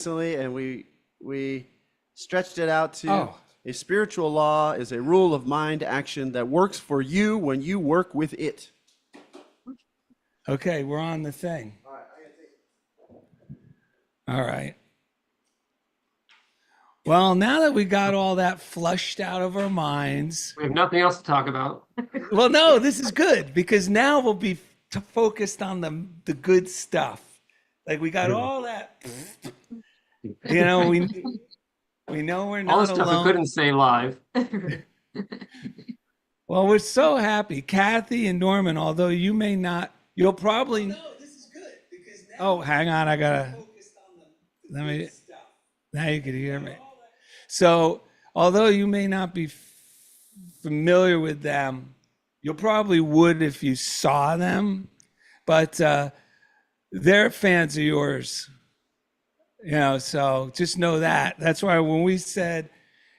recently, and we stretched it out to a spiritual law is a rule of mind action that works for you when you work with it. Okay, we're on the thing. All right, I gotta take it. All right. Well, now that we got all that flushed out of our minds, We have nothing else to talk about. well, no, this is good because now we'll be focused on the good stuff. Like we got all that, you know, we know we're All the not stuff we alone. couldn't say live. Well, we're so happy, Kathy and Norman. Although you may not, you'll probably. No, this is good because now. Oh, hang on, I gotta. Let me. Now you can hear me. So, although you may not be familiar with them, you probably would if you saw them. But they're fans of yours, you know. So just know that. That's why when we said,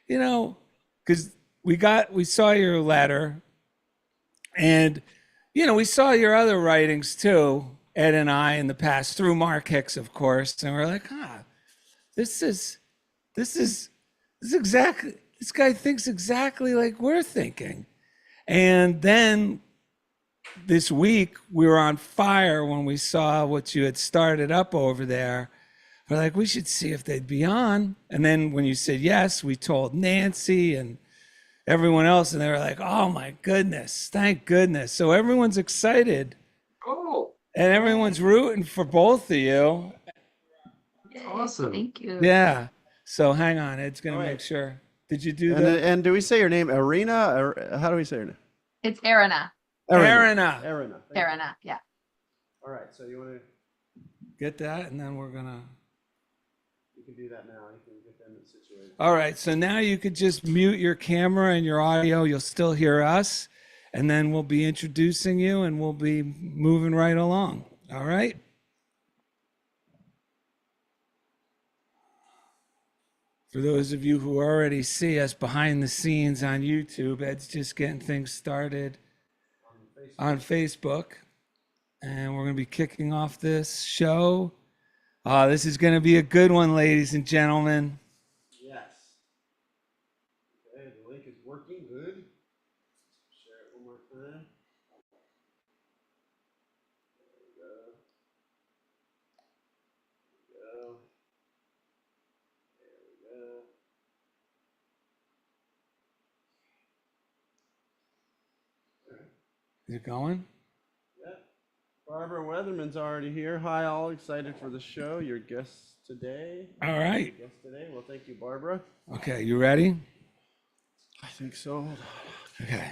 you know, because we saw your letter, and you know we saw your other writings too, Ed and I in the past through Mark Hicks, of course, and we're like, this is exactly, this guy thinks exactly like we're thinking. And then this week we were on fire when we saw what you had started up over there. We're like, we should see if they'd be on. And then when you said yes, we told Nancy and everyone else, and they were like, oh my goodness, thank goodness. So everyone's excited. Oh, And everyone's rooting for both of you. awesome. Thank you. Yeah. So hang on, Ed's gonna Oh, wait. make sure. Did you do And, that? and do we say your name, Erinna? Or how do we say your name? It's Erinna. Erinna. Erinna. Thank you. Erinna, yeah. All right, so you want to? Get that, and then we're gonna. You can do that now. You can get them situated. All right. So now you could just mute your camera and your audio. You'll still hear us, and then we'll be introducing you, and we'll be moving right along. All right. For those of you who already see us behind the scenes on YouTube, Ed's just getting things started on Facebook. And we're going to be kicking off this show. This is going to be a good one, ladies and gentlemen. Yes. Okay, the link is working. Good. Share it one more time. There we go. There we go. Is it going? Yeah. Barbara Weatherman's already here. Hi, all. Excited for the show. Your guest today. All right. Guest today. Well, thank you, Barbara. Okay, you ready? I think so. Hold on. Okay.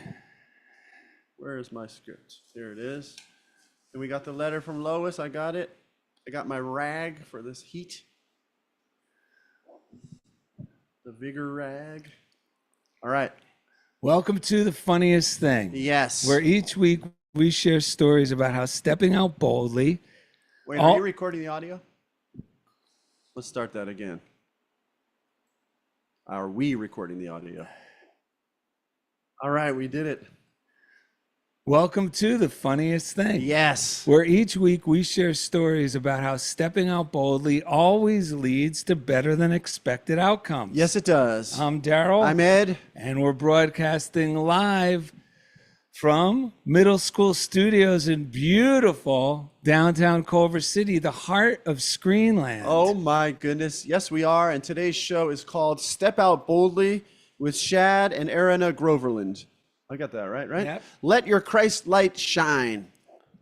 Where is my script? Here it is. And we got the letter from Lois. I got it. I got my rag for this heat. The vigor rag. All right. Welcome to The Funniest Thing. Yes. Where each week we share stories about how stepping out boldly. Wait, are you recording the audio? Let's start that again. Are we recording the audio? All right, we did it. Welcome to The Funniest Thing. Yes. Where each week we share stories about how stepping out boldly always leads to better than expected outcomes. Yes, it does. I'm Darrell. I'm Ed. And we're broadcasting live from Middle School Studios in beautiful downtown Culver City, the heart of Screenland. Oh my goodness. Yes, we are. And today's show is called Step Out Boldly with Shad and Erinna Groverland. I got that right? Yep. Let your Christ light shine.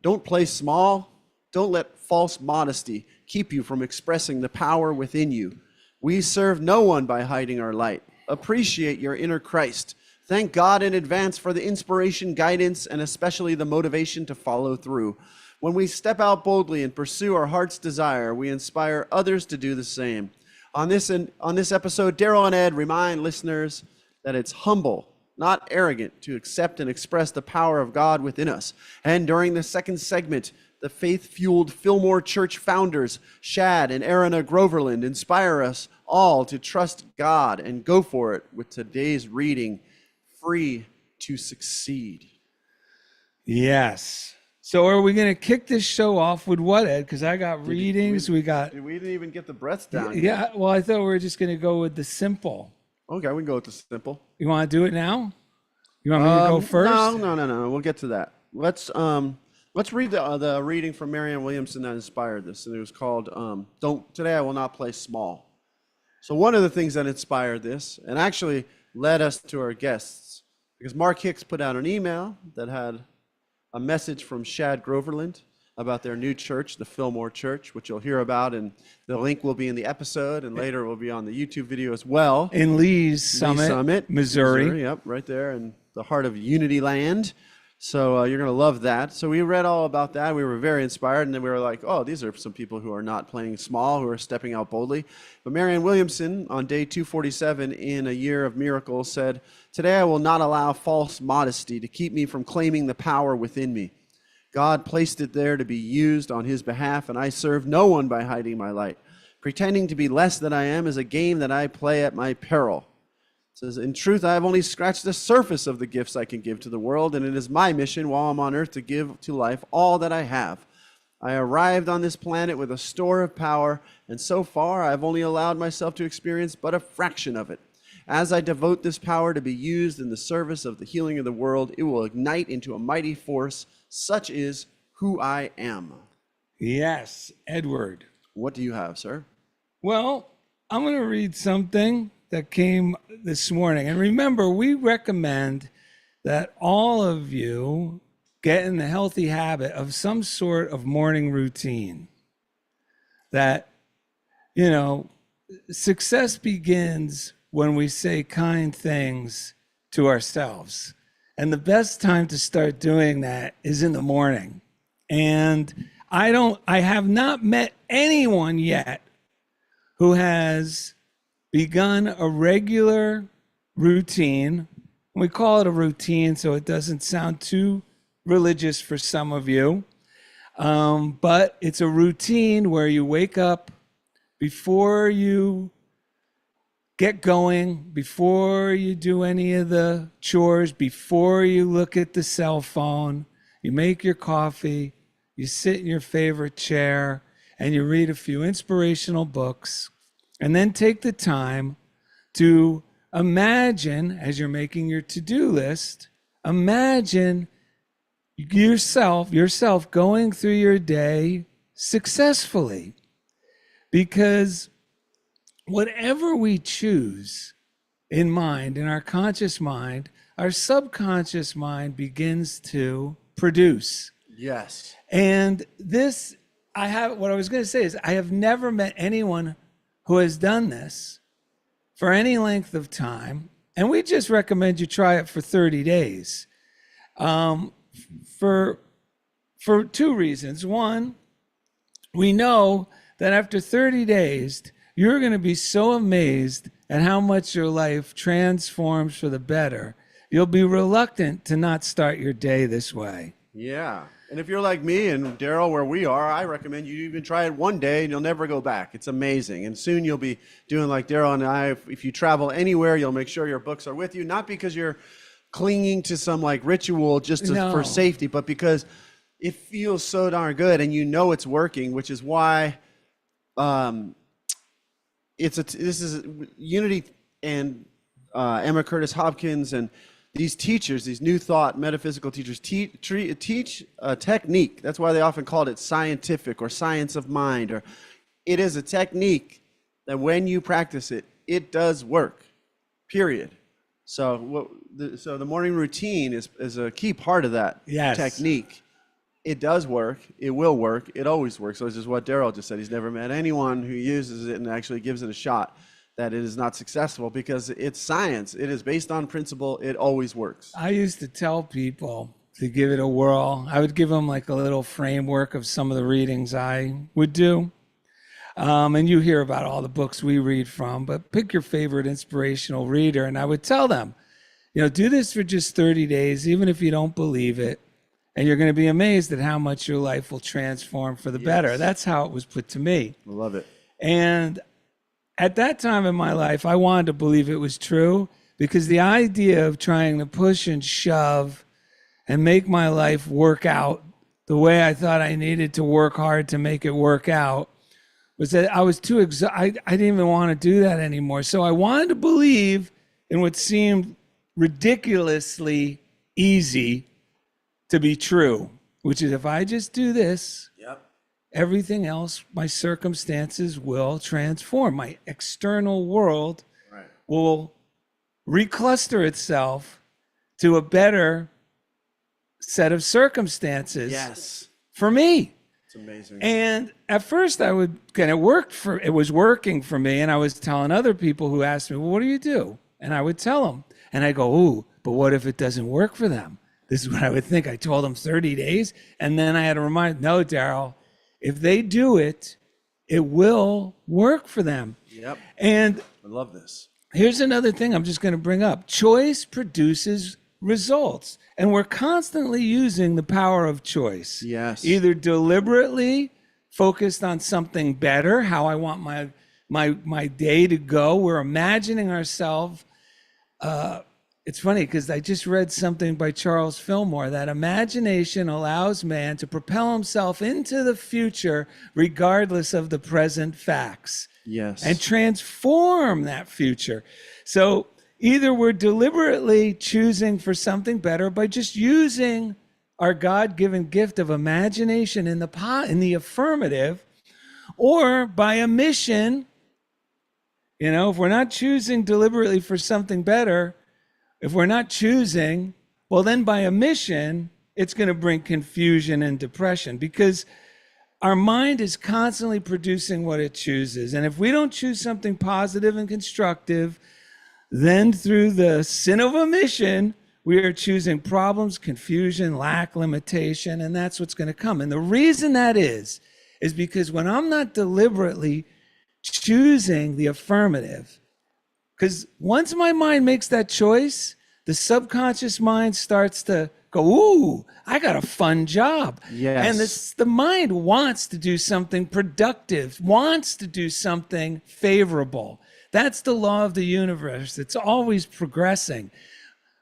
Don't play small. Don't let false modesty keep you from expressing the power within you. We serve no one by hiding our light. Appreciate your inner Christ. Thank God in advance for the inspiration, guidance, and especially the motivation to follow through. When we step out boldly and pursue our heart's desire, we inspire others to do the same. On this episode, Darrell and Ed remind listeners that it's humble, not arrogant, to accept and express the power of God within us. And during the second segment, the faith-fueled Fillmore Church founders, Shad and Erinna Groverland, inspire us all to trust God and go for it with today's reading, Free to Succeed. Yes. So are we going to kick this show off with what, Ed? Because I got readings. We got. We didn't even get the breaths down yet. Yeah. Well, I thought we were just going to go with the simple. Okay, we can go with the simple. You want to do it now? You want me to go first? No. We'll get to that. Let's read the reading from Marianne Williamson that inspired this, and it was called "Today I Will Not Play Small." So one of the things that inspired this, and actually led us to our guests, because Mark Hicks put out an email that had a message from Shad Groverland about their new church, the Fillmore Church, which you'll hear about, and the link will be in the episode, and later it will be on the YouTube video as well. In Lee's Summit, Missouri. Yep, right there in the heart of Unity Land. So you're going to love that. So we read all about that. We were very inspired, and then we were like, oh, these are some people who are not playing small, who are stepping out boldly. But Marianne Williamson, on day 247 in A Year of Miracles, said, "Today I will not allow false modesty to keep me from claiming the power within me. God placed it there to be used on his behalf, and I serve no one by hiding my light. Pretending to be less than I am is a game that I play at my peril." It says, "In truth, I have only scratched the surface of the gifts I can give to the world, and it is my mission while I'm on earth to give to life all that I have. I arrived on this planet with a store of power, and so far I have only allowed myself to experience but a fraction of it. As I devote this power to be used in the service of the healing of the world, it will ignite into a mighty force. Such is who I am." Yes, Edward. What do you have, sir? Well, I'm going to read something that came this morning. And remember, we recommend that all of you get in the healthy habit of some sort of morning routine. That, success begins when we say kind things to ourselves. And the best time to start doing that is in the morning. And I have not met anyone yet who has begun a regular routine. We call it a routine so it doesn't sound too religious for some of you. But it's a routine where you wake up before you get going, before you do any of the chores, before you look at the cell phone, you make your coffee, you sit in your favorite chair, and you read a few inspirational books, and then take the time to imagine, as you're making your to-do list, imagine yourself going through your day successfully. Because whatever we choose in mind, in our conscious mind, our subconscious mind begins to produce. Yes. And what I was going to say is I have never met anyone who has done this for any length of time. And we just recommend you try it for 30 days. For two reasons. One, we know that after 30 days, you're going to be so amazed at how much your life transforms for the better. You'll be reluctant to not start your day this way. Yeah. And if you're like me and Darrell, where we are, I recommend you even try it one day and you'll never go back. It's amazing. And soon you'll be doing like Darrell and I. If you travel anywhere, you'll make sure your books are with you, not because you're clinging to some like ritual for safety, but because it feels so darn good and you know it's working, which is why this is Unity and Emma Curtis Hopkins and these teachers, these New Thought metaphysical teachers, teach a technique. That's why they often called it scientific or science of mind. Or it is a technique that when you practice it, it does work, period. So the morning routine is a key part of that technique. It does work. It will work. It always works. So this is what Darrell just said. He's never met anyone who uses it and actually gives it a shot that it is not successful, because it's science. It is based on principle. It always works. I used to tell people to give it a whirl. I would give them like a little framework of some of the readings I would do. And you hear about all the books we read from, but pick your favorite inspirational reader. And I would tell them, do this for just 30 days, even if you don't believe it. And you're going to be amazed at how much your life will transform for the better. That's how it was put to me. I love it. And at that time in my life, I wanted to believe it was true, because the idea of trying to push and shove and make my life work out the way I thought I needed to work hard to make it work out was that I was too exhausted. I didn't even want to do that anymore. So I wanted to believe in what seemed ridiculously easy to be true, which is if I just do this, everything else, my circumstances will transform. My external world will recluster itself to a better set of circumstances for me. It's amazing. And at first it was working for me. And I was telling other people who asked me, well, what do you do? And I would tell them, and I go, ooh, but what if it doesn't work for them? This is what I would think. I told them 30 days. And then I had to remind, no, Darrell, if they do it, it will work for them. Yep. And I love this. Here's another thing I'm just going to bring up. Choice produces results. And we're constantly using the power of choice. Yes. Either deliberately focused on something better, how I want my day to go. We're imagining ourselves. It's funny because I just read something by Charles Fillmore that imagination allows man to propel himself into the future regardless of the present facts. Yes. And transform that future. So either we're deliberately choosing for something better by just using our God-given gift of imagination in the affirmative, or by omission. You know, if we're not choosing deliberately for something better, if we're not choosing, well, then by omission, it's going to bring confusion and depression, because our mind is constantly producing what it chooses. And if we don't choose something positive and constructive, then through the sin of omission, we are choosing problems, confusion, lack, limitation, and that's what's going to come. And the reason that is because when I'm not deliberately choosing the affirmative, because once my mind makes that choice, the subconscious mind starts to go, ooh, I got a fun job. Yes. And the mind wants to do something productive, wants to do something favorable. That's the law of the universe. It's always progressing.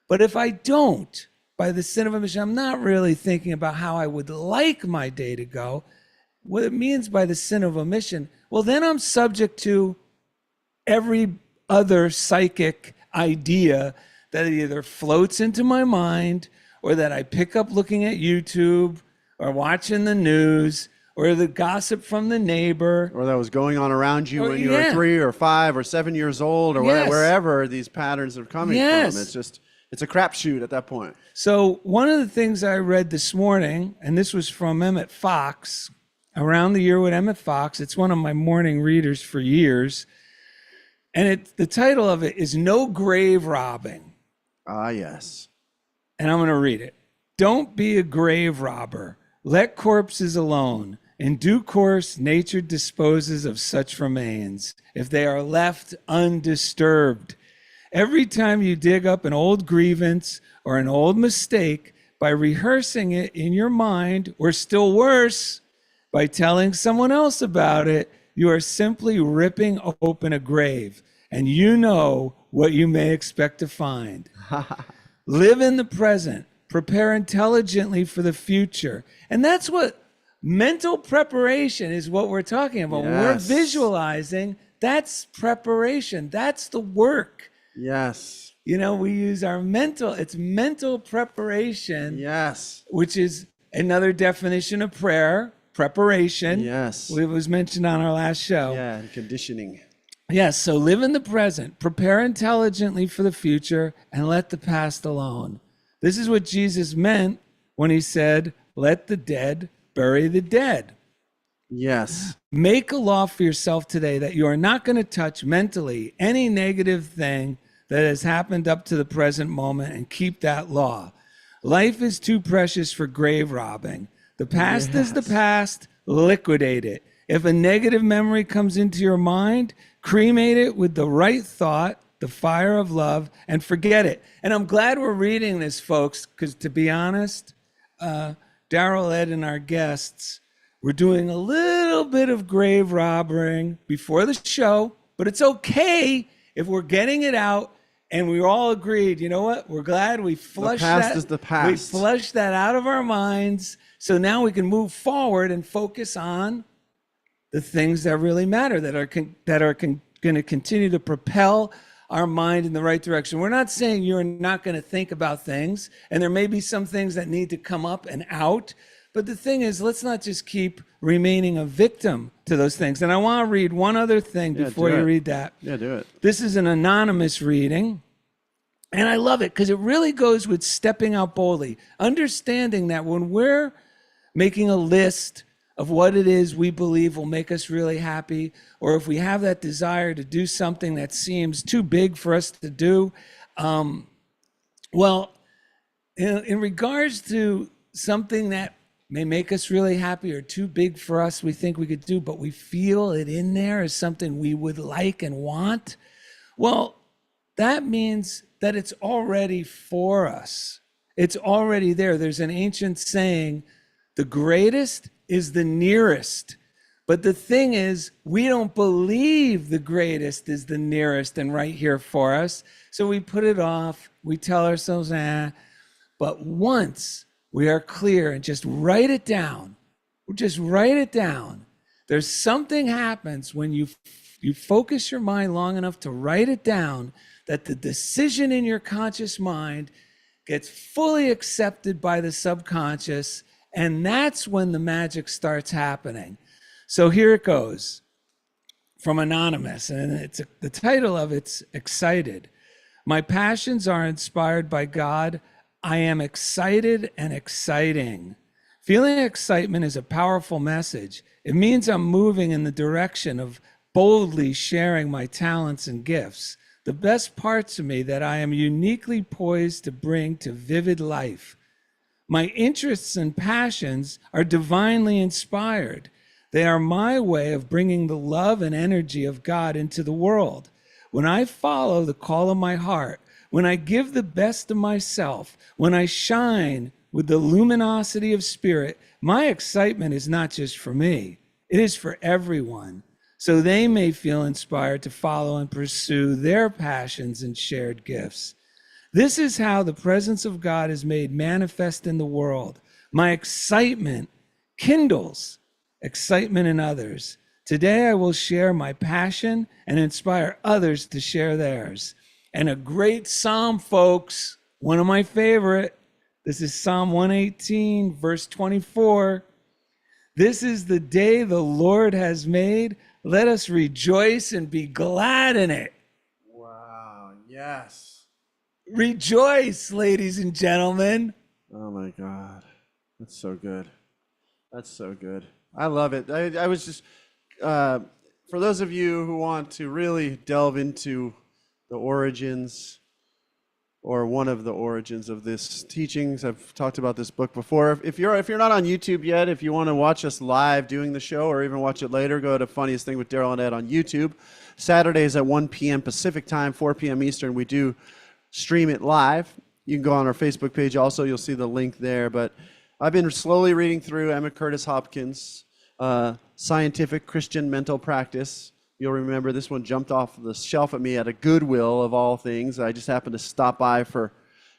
But if I don't, by the sin of omission, I'm not really thinking about how I would like my day to go. What it means by the sin of omission, well, then I'm subject to every other psychic idea that either floats into my mind, or that I pick up looking at YouTube or watching the news, or the gossip from the neighbor. Or that was going on around you when you yeah. were 3 or 5 or 7 years old, or Yes. wherever these patterns are coming Yes. from. It's a crapshoot at that point. So one of the things I read this morning, and this was from Emmett Fox, Around the Year with Emmett Fox. It's one of my morning readers for years. And the title of it is No Grave Robbing. Ah, yes. And I'm going to read it. Don't be a grave robber. Let corpses alone. In due course, nature disposes of such remains if they are left undisturbed. Every time you dig up an old grievance or an old mistake by rehearsing it in your mind, or still worse, by telling someone else about it, you are simply ripping open a grave, and you know what you may expect to find. Live in the present. Prepare intelligently for the future. And that's what mental preparation is, what we're talking about. When we're Yes. visualizing, that's preparation. That's the work. Yes. You know, we use it's mental preparation, Yes. which is another definition of prayer, preparation. Yes. It was mentioned on our last show. Yeah, and conditioning. Yes, so live in the present, prepare intelligently for the future, and let the past alone. This is what Jesus meant when he said, let the dead bury the dead. Yes. Make a law for yourself today that you are not going to touch mentally any negative thing that has happened up to the present moment, and keep that law. Life is too precious for grave robbing. The past is the past, liquidate it. If a negative memory comes into your mind, cremate it with the right thought, the fire of love, and forget it. And I'm glad we're reading this, folks, because to be honest, Darrell, Ed, and our guests, we're doing a little bit of grave robbing before the show, but it's okay if we're getting it out And we all agreed, you know what? We're glad we flushed past that. is the past. We flushed that out of our minds. So now we can move forward and focus on the things that really matter, that are going to continue to propel our mind in the right direction. We're not saying you're not going to think about things, and there may be some things that need to come up and out. But the thing is, let's not just keep remaining a victim to those things. And I want to read one other thing before you read that. Yeah, do it. This is an anonymous reading. And I love it because it really goes with stepping out boldly, understanding that when we're making a list of what it is we believe will make us really happy, or if we have that desire to do something that seems too big for us to do, well, in regards to something that may make us really happy or too big for us, we think we could do, but we feel it in there as something we would like and want, well, that means that it's already for us. It's already there. There's an ancient saying, the greatest is the nearest. But the thing is, we don't believe the greatest is the nearest and right here for us. So we put it off. We tell ourselves, But once we are clear and just write it down, just write it down. There's something happens when you focus your mind long enough to write it down, that the decision in your conscious mind gets fully accepted by the subconscious, and that's when the magic starts happening. So here it goes from Anonymous, and the title of it's Excited. My passions are inspired by God. I am excited and exciting. Feeling excitement is a powerful message. It means I'm moving in the direction of boldly sharing my talents and gifts, the best parts of me that I am uniquely poised to bring to vivid life. My interests and passions are divinely inspired. They are my way of bringing the love and energy of God into the world. When I follow the call of my heart, when I give the best of myself, when I shine with the luminosity of spirit, my excitement is not just for me, it is for everyone, so they may feel inspired to follow and pursue their passions and shared gifts. This is how the presence of God is made manifest in the world. My excitement kindles excitement in others. Today I will share my passion and inspire others to share theirs. And a great psalm, folks, one of my favorite. This is Psalm 118, verse 24. This is the day the Lord has made. Let us rejoice and be glad in it. Wow, yes. Rejoice, ladies and gentlemen. Oh my God. That's so good. That's so good. I love it. I was just, for those of you who want to really delve into the origins, or one of the origins of this teachings, I've talked about this book before. If you're not on YouTube yet, if you want to watch us live doing the show or even watch it later, go to Funniest Thing with Darrell and Ed on YouTube. Saturdays at 1 p.m. Pacific time, 4 p.m. Eastern, we do stream it live. You can go on our Facebook page also. You'll see the link there. But I've been slowly reading through Emma Curtis Hopkins' Scientific Christian Mental Practice. You'll remember this one jumped off the shelf at me at a Goodwill of all things. I just happened to stop by for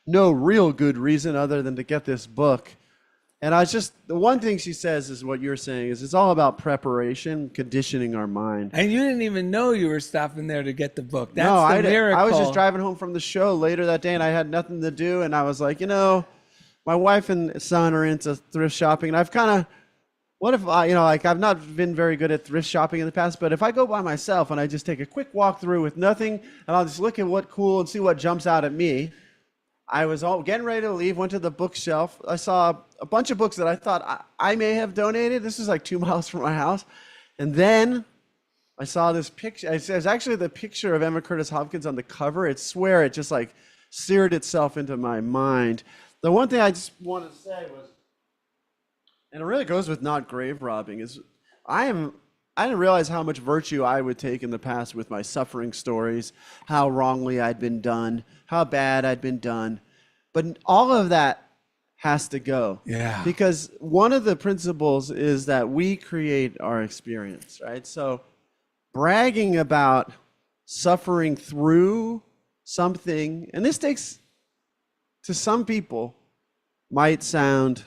no real good reason other than to get this book. And the one thing she says is what you're saying, is it's all about preparation, conditioning our mind. And you didn't even know you were stopping there to get the book. That's no, the miracle. I was just driving home from the show later that day, and I had nothing to do, and I was like, my wife and son are into thrift shopping, and I've kind of, what if I've not been very good at thrift shopping in the past, but if I go by myself and I just take a quick walk through with nothing, and I'll just look at what cool and see what jumps out at me. I was all getting ready to leave, went to the bookshelf. I saw a bunch of books that I thought I may have donated. This is like 2 miles from my house. And then I saw this picture. It was actually the picture of Emma Curtis Hopkins on the cover. I swear it just like seared itself into my mind. The one thing I just wanted to say was, and it really goes with not grave robbing, is I didn't realize how much virtue I would take in the past with my suffering stories, how wrongly I'd been done, how bad I'd been done. But all of that has to go. Yeah. Because one of the principles is that we create our experience, right? So bragging about suffering through something, and this takes, to some people, might sound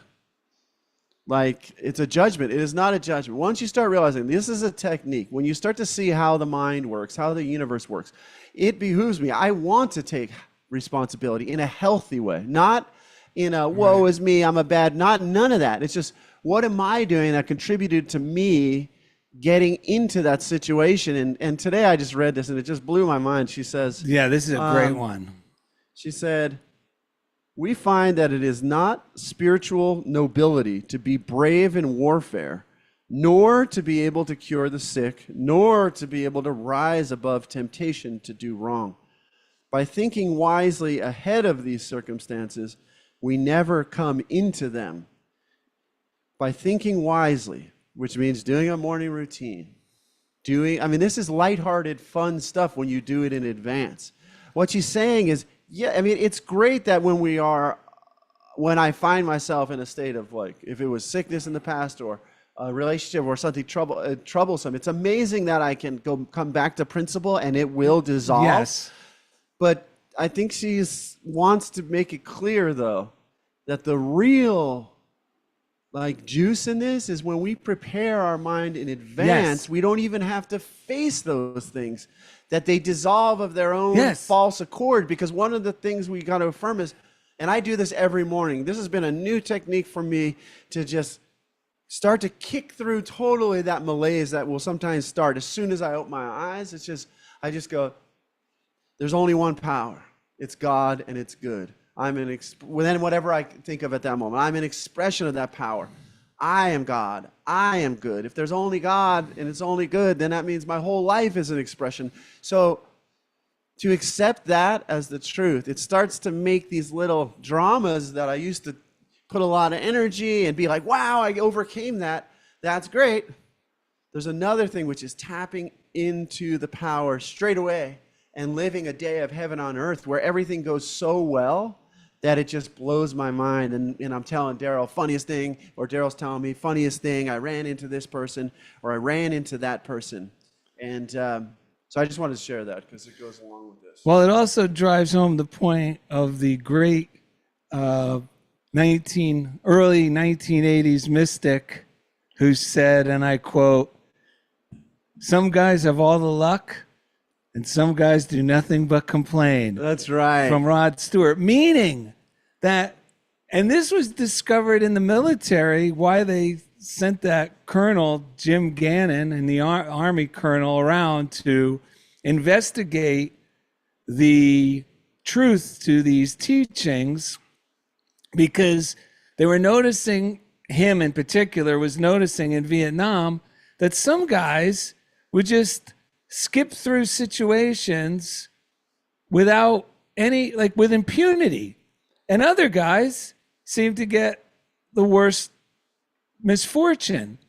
like it's a judgment. It is not a judgment. Once you start realizing this is a technique, when you start to see how the mind works, how the universe works, it behooves me. I want to take responsibility in a healthy way, not in a woe is me, I'm a bad, none of that. It's just, what am I doing that contributed to me getting into that situation? And today I just read this and it just blew my mind. She says, Yeah, this is a great one. She said, we find that it is not spiritual nobility to be brave in warfare, nor to be able to cure the sick, nor to be able to rise above temptation to do wrong. By thinking wisely ahead of these circumstances, we never come into them. By thinking wisely, which means doing a morning routine, this is lighthearted, fun stuff when you do it in advance. What she's saying is, it's great that when I find myself in a state of, like, if it was sickness in the past or a relationship or something troublesome, it's amazing that I can come back to principle and it will dissolve. Yes. But I think she wants to make it clear, though, that the real juice in this is when we prepare our mind in advance. Yes. We don't even have to face those things, that they dissolve of their own false accord. Because one of the things we got to affirm is, and I do this every morning, this has been a new technique for me to just start to kick through totally that malaise that will sometimes start as soon as I open my eyes. I just go, there's only one power. It's God and it's good. Then whatever I think of at that moment, I'm an expression of that power. I am God. I am good. If there's only God and it's only good, then that means my whole life is an expression. So to accept that as the truth, it starts to make these little dramas that I used to put a lot of energy and be like, wow, I overcame that. That's great. There's another thing, which is tapping into the power straight away and living a day of heaven on earth where everything goes so well that it just blows my mind. And I'm telling Darrell, funniest thing, or Darrell's telling me, funniest thing, I ran into this person, or I ran into that person. And so I just wanted to share that because it goes along with this. Well, it also drives home the point of the great early 1980s mystic who said, and I quote, "Some guys have all the luck, and some guys do nothing but complain." That's right. From Rod Stewart, meaning that, and this was discovered in the military, why they sent that Colonel Jim Gannon and the Army colonel around to investigate the truth to these teachings, because they were noticing, him in particular was noticing in Vietnam, that some guys would just skip through situations without any, with impunity. And other guys seem to get the worst misfortune.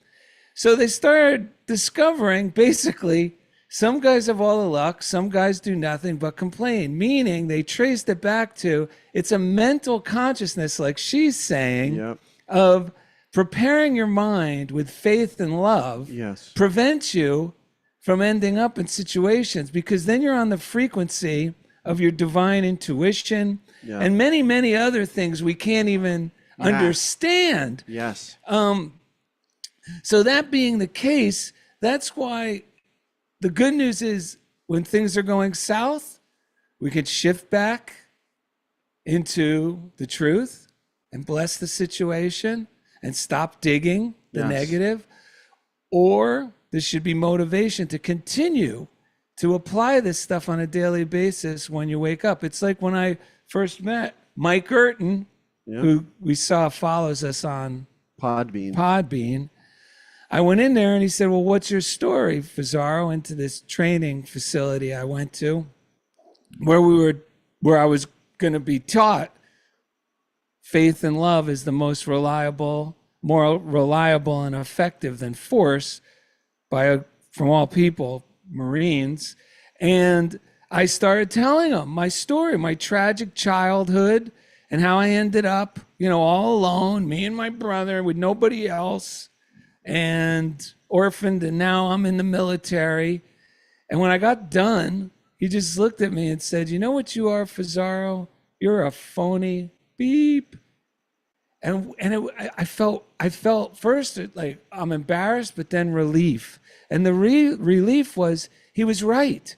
So they started discovering, basically, some guys have all the luck, some guys do nothing but complain, meaning they traced it back to, it's a mental consciousness, like she's saying, of preparing your mind with faith and love prevents you from ending up in situations, because then you're on the frequency of your divine intuition and many, many other things we can't even understand. Yes. So that being the case, that's why the good news is when things are going south, we could shift back into the truth and bless the situation and stop digging the negative. Or this should be motivation to continue to apply this stuff on a daily basis when you wake up. It's like when I first met Mike Gerton, who we saw follows us on Podbean. I went in there and he said, well, what's your story, Fazaro? Into this training facility I went to where I was going to be taught faith and love is the most reliable, more reliable and effective than force from all people, Marines. And I started telling them my story, my tragic childhood, and how I ended up, all alone, me and my brother with nobody else, and orphaned, and now I'm in the military. And when I got done he just looked at me and said, "You know what you are, Fazaro? You're a phony." Beep. I felt first like I'm embarrassed, but then relief. And the relief was he was right,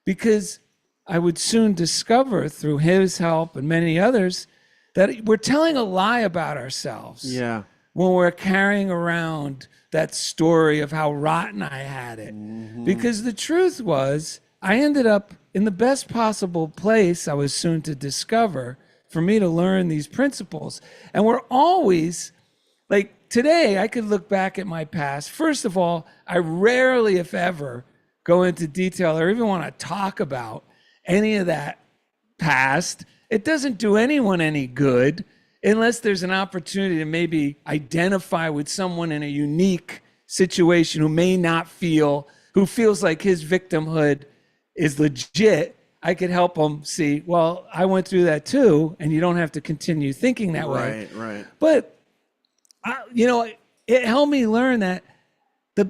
because I would soon discover through his help and many others that we're telling a lie about ourselves. Yeah. When we're carrying around that story of how rotten I had it. Mm-hmm. Because the truth was, I ended up in the best possible place I was soon to discover for me to learn these principles. And we're always, like today, I could look back at my past. First of all, I rarely, if ever, go into detail or even want to talk about any of that past. It doesn't do anyone any good unless there's an opportunity to maybe identify with someone in a unique situation who feels like his victimhood is legit. I could help them see, well, I went through that too, and you don't have to continue thinking that way. Right. But, it helped me learn that the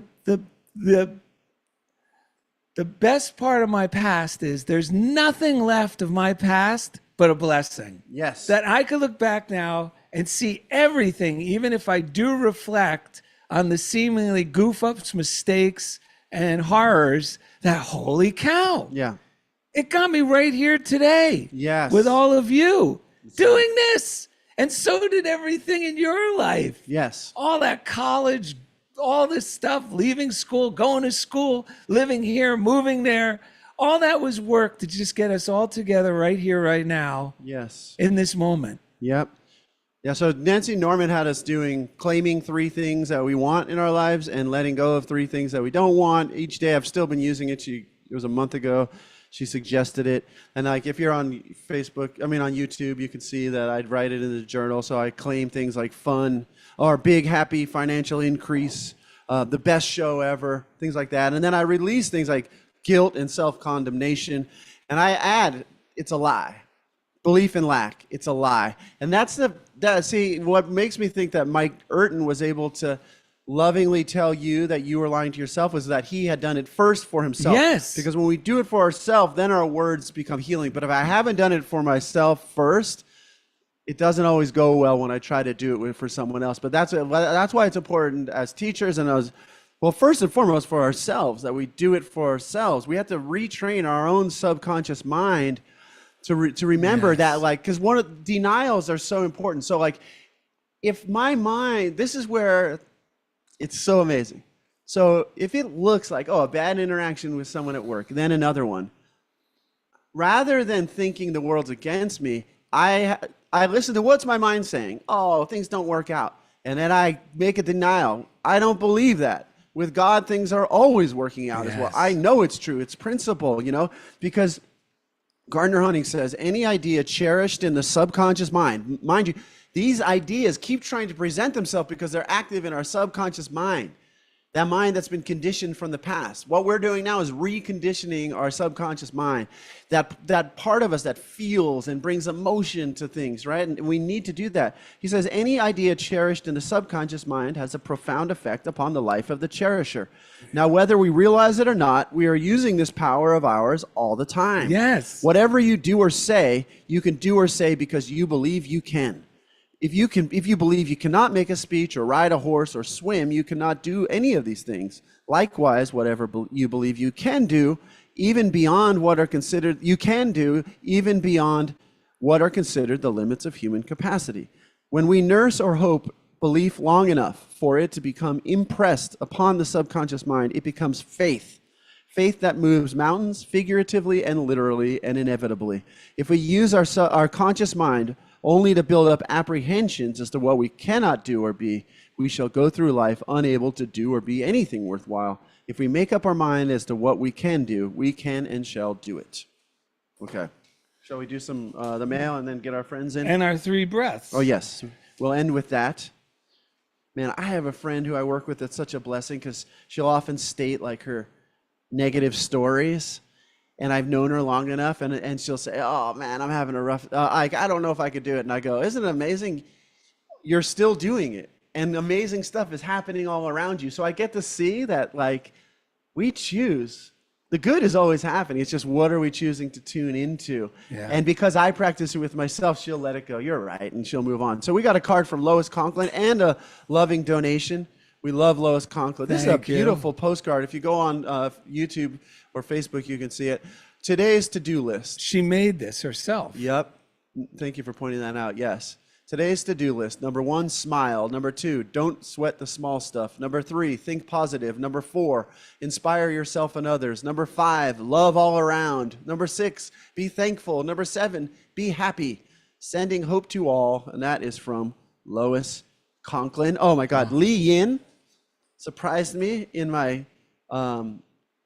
best part of my past is there's nothing left of my past but a blessing. Yes. That I could look back now and see everything, even if I do reflect on the seemingly goof ups, mistakes, and horrors, that holy cow. Yeah. It got me right here today. Yes. With all of you doing this. And so did everything in your life. Yes. All that college, all this stuff, leaving school, going to school, living here, moving there. All that was work to just get us all together right here, right now. Yes. In this moment. Yep. Yeah, so Nancy Norman had us claiming 3 things that we want in our lives and letting go of 3 things that we don't want. Each day I've still been using it. It was a month ago. She suggested it. And like if you're on on YouTube, you can see that I'd write it in the journal. So I claim things like fun or big, happy financial increase, the best show ever, things like that. And then I release things like guilt and self-condemnation. And I add, it's a lie. Belief in lack, it's a lie. And what makes me think that Mike Urton was able to lovingly tell you that you were lying to yourself was that he had done it first for himself. Yes. Because when we do it for ourselves, then our words become healing. But if I haven't done it for myself first, it doesn't always go well when I try to do it for someone else. But that's why it's important as teachers and first and foremost for ourselves, that we do it for ourselves. We have to retrain our own subconscious mind to remember that, because one of denials are so important. So like, if my mind, this is where it's so amazing. So if it looks like, a bad interaction with someone at work, then another one, rather than thinking the world's against me, I listen to what's my mind saying. Oh, things don't work out. And then I make a denial. I don't believe that. With God, things are always working out as well. I know it's true. It's principle, because Gardner Hunting says any idea cherished in the subconscious mind you, these ideas keep trying to present themselves because they're active in our subconscious mind, that mind that's been conditioned from the past. What we're doing now is reconditioning our subconscious mind, that part of us that feels and brings emotion to things, right? And we need to do that. He says any idea cherished in the subconscious mind has a profound effect upon the life of the cherisher. Now, whether we realize it or not, we are using this power of ours all the time. Yes. Whatever you do or say, you can do or say because you believe you can. If you believe you cannot make a speech or ride a horse or swim, you cannot do any of these things. Likewise, whatever you believe you can do, even beyond what are considered, even beyond what are considered the limits of human capacity. When we nurse or hope belief long enough for it to become impressed upon the subconscious mind, it becomes faith. Faith that moves mountains figuratively and literally and inevitably. If we use our conscious mind only to build up apprehensions as to what we cannot do or be, we shall go through life unable to do or be anything worthwhile. If we make up our mind as to what we can do, we can and shall do it. Okay. Shall we do some the mail and then get our friends in? And our 3 breaths. Oh, yes. We'll end with that. Man, I have a friend who I work with that's such a blessing because she'll often state like her negative stories. And I've known her long enough, and she'll say, oh, man, I'm having a rough, I don't know if I could do it. And I go, isn't it amazing? You're still doing it. And amazing stuff is happening all around you. So I get to see that, like, we choose The good is always happening. It's just what are we choosing to tune into? Yeah. And because I practice it with myself, she'll let it go. You're right, and she'll move on. So we got a card from Lois Conklin and a loving donation. We love Lois Conklin. This is a Thank you. beautiful postcard. If you go on YouTube or Facebook, you can see it. Today's to-do list. She made this herself. Yep. Thank you for pointing that out. Yes. Today's to-do list. Number 1, smile. Number 2, don't sweat the small stuff. Number 3, think positive. Number 4, inspire yourself and others. Number 5, love all around. Number 6, be thankful. Number 7, be happy. Sending hope to all. And that is from Lois Conklin. Oh my God. Lee Yin surprised me in my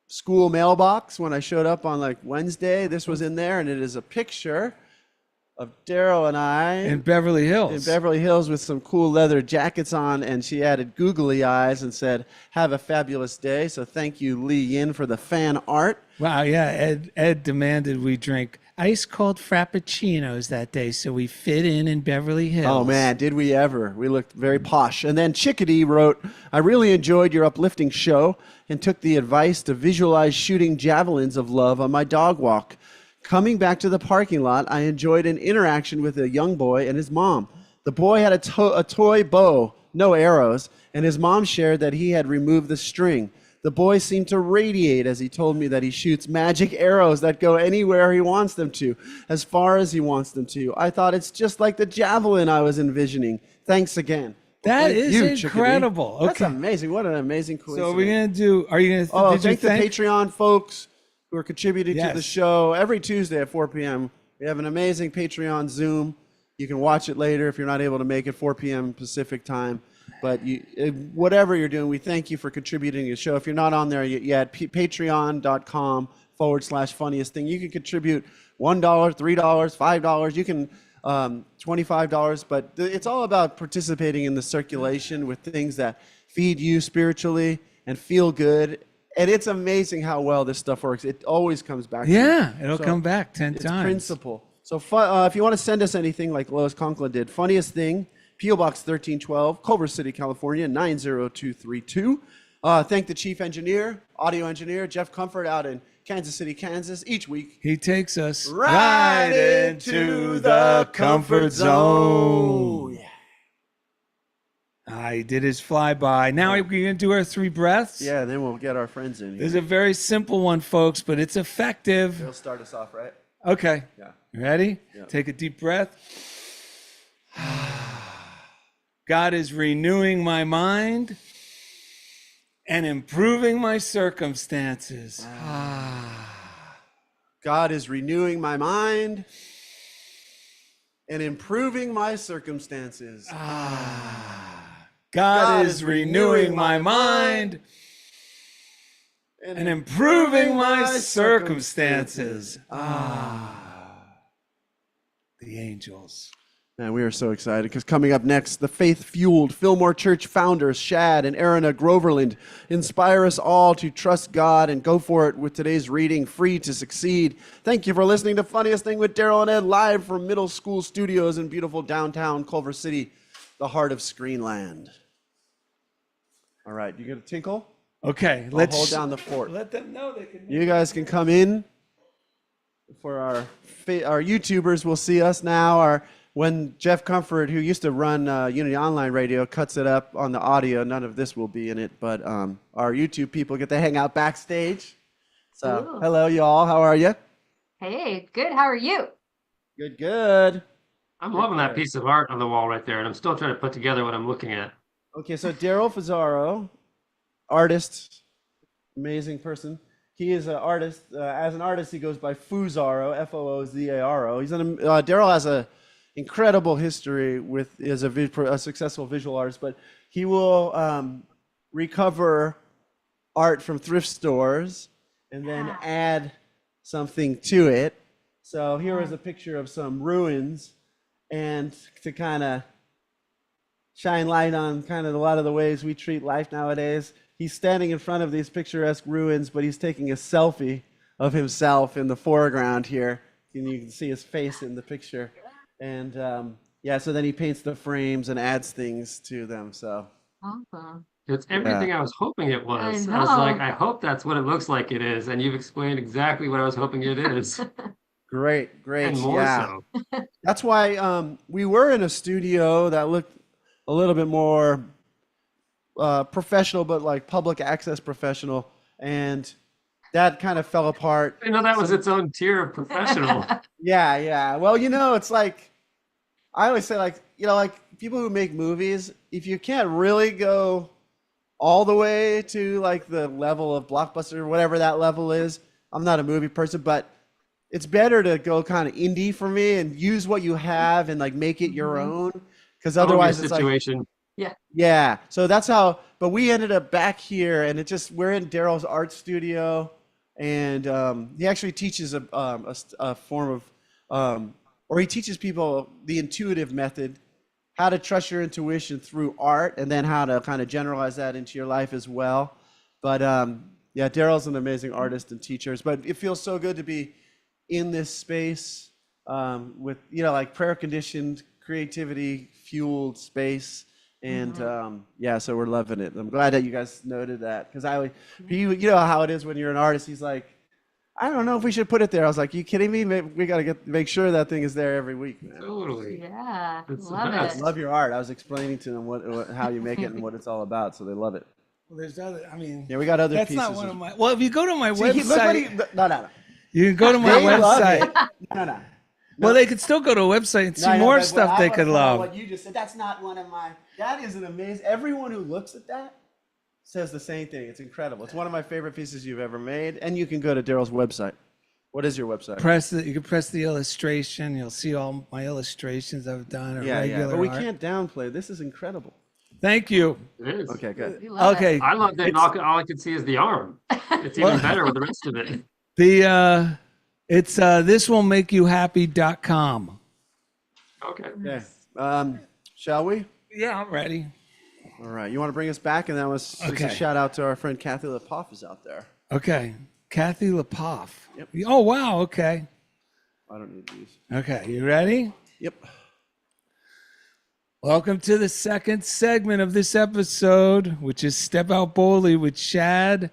school mailbox when I showed up on like Wednesday. This was in there, and it is a picture of Darrell and I In Beverly Hills. in Beverly Hills with some cool leather jackets on, and she added googly eyes and said, "Have a fabulous day." So thank you, Lee Yin, for the fan art. Wow, yeah. Ed demanded we drink ice cold frappuccinos that day, so we fit in Beverly Hills. Oh man, did we ever? We looked very posh. And then Chickadee wrote, "I really enjoyed your uplifting show and took the advice to visualize shooting javelins of love on my dog walk. Coming back to the parking lot, I enjoyed an interaction with a young boy and his mom. The boy had a toy bow, no arrows, and his mom shared that he had removed the string. The boy seemed to radiate as he told me that he shoots magic arrows that go anywhere he wants them to, as far as he wants them to. I thought it's just like the javelin I was envisioning. Thanks again." That Thank is you, Chickadee. incredible. That's Okay. amazing. What an amazing coincidence. So we're going to do, are you going to, Oh, did you thank the think? Patreon folks who are contributing to Yes. the show every Tuesday at 4 p.m. We have an amazing Patreon Zoom. You can watch it later if you're not able to make it 4 p.m. Pacific time. But whatever you're doing, we thank you for contributing to the show. If you're not on there yet, patreon.com/funniest thing. You can contribute $1, $3, $5. You can $25, but it's all about participating in the circulation with things that feed you spiritually and feel good. And it's amazing how well this stuff works. It always comes back. Yeah, to it'll come back 10 it's times. principle. So if you want to send us anything like Lois Conklin did, funniest thing, P.O. Box 1312, Culver City, California, 90232. Thank the chief engineer, audio engineer, Jeff Comfort out in Kansas City, Kansas, each week. He takes us Right into the comfort zone. Yeah. He did his flyby. Now we're going to do our 3 breaths. Yeah, then we'll get our friends in This is here. a very simple one, folks, but it's effective. They'll start us off, right? Okay. Yeah. You ready? Yeah. Take a deep breath. God is renewing my mind and improving my circumstances. God is renewing my mind and improving my circumstances. God is renewing my mind and improving my circumstances. The angels. Man, we are so excited because coming up next, the faith-fueled Fillmore Church founders, Shad and Erinna Groverland, inspire us all to trust God and go for it with today's reading, Free to Succeed. Thank you for listening to Funniest Thing with Darrell and Ed, live from middle school studios in beautiful downtown Culver City, the heart of Screenland. All right, you get a tinkle? Okay, I'll let's hold down the fort. let them know they can. You guys can come in. For our YouTubers will see us now. When Jeff Comfort, who used to run Unity Online Radio, cuts it up on the audio, none of this will be in it, but our YouTube people get to hang out backstage. So, Ooh. hello, y'all. How are you? Hey, good. How are you? Good, good. I'm loving that piece of art on the wall right there, and I'm still trying to put together what I'm looking at. Okay, so Darrell Fazaro, artist, amazing person. He is an artist. As an artist, he goes by Fuzaro, Foozaro. Darrell has a incredible history as a successful visual artist, but he will recover art from thrift stores and then add something to it. So here is a picture of some ruins, and to kind of shine light on kind of a lot of the ways we treat life nowadays. He's standing in front of these picturesque ruins, but he's taking a selfie of himself in the foreground here. And you can see his face in the picture. And so then he paints the frames and adds things to them. So Awesome. It's everything I was hoping it was. I was like, I hope that's what it looks like it is. And you've explained exactly what I was hoping it is. Great. And more Yeah. so. That's why we were in a studio that looked a little bit more professional, but like public access professional. And that kind of fell apart. I know that was its own tier of professional. Yeah. Well, it's like, I always say, like, like people who make movies, if you can't really go all the way to like the level of blockbuster or whatever that level is, I'm not a movie person, but it's better to go kind of indie for me and use what you have and like make it your own, because otherwise it's situation. Yeah. So that's how. But we ended up back here, and we're in Darrell's art studio, and he actually teaches a form of, or he teaches people the intuitive method, how to trust your intuition through art, and then how to kind of generalize that into your life as well. But yeah, Darrell's an amazing artist and teacher. But it feels so good to be in this space with like prayer conditioned, creativity fueled space. And yeah, so we're loving it. I'm glad that you guys noted that, because you know how it is when you're an artist. He's like, I don't know if we should put it there. I was like, you kidding me? We got to make sure that thing is there every week, man. Totally. Yeah, It's the love best. it. Love your art. I was explaining to them how you make it and what it's all about, so they love it. Well, there's other. I mean, Yeah, we got other that's pieces. not one of my. Well, if you go to my See, look what website, no. you can go to my They love website. it. No. Well, they could still go to a website and see No, more but stuff I they wanna could call love. What you just said, that's not one of my. That is an amazing. Everyone who looks at that says the same thing. It's incredible. It's one of my favorite pieces you've ever made. And you can go to Darrell's website. What is your website? You can press the illustration. You'll see all my illustrations I've done. Or Yeah. regular But we art. can't downplay. This is incredible. Thank you. It is. Okay, good. We love Okay. I love that all I can see is the arm. It's even better with the rest of it. It's thiswillmakeyouhappy.com. Okay. Yeah. Shall we? Yeah, I'm ready. All right. You want to bring us back? And that was just Okay. a shout out to our friend Kathy Lepoff is out there. Okay. Kathy Lepoff. Yep. Oh, wow. Okay. I don't need these. Okay. You ready? Yep. Welcome to the second segment of this episode, which is Step Out Boldly with Shad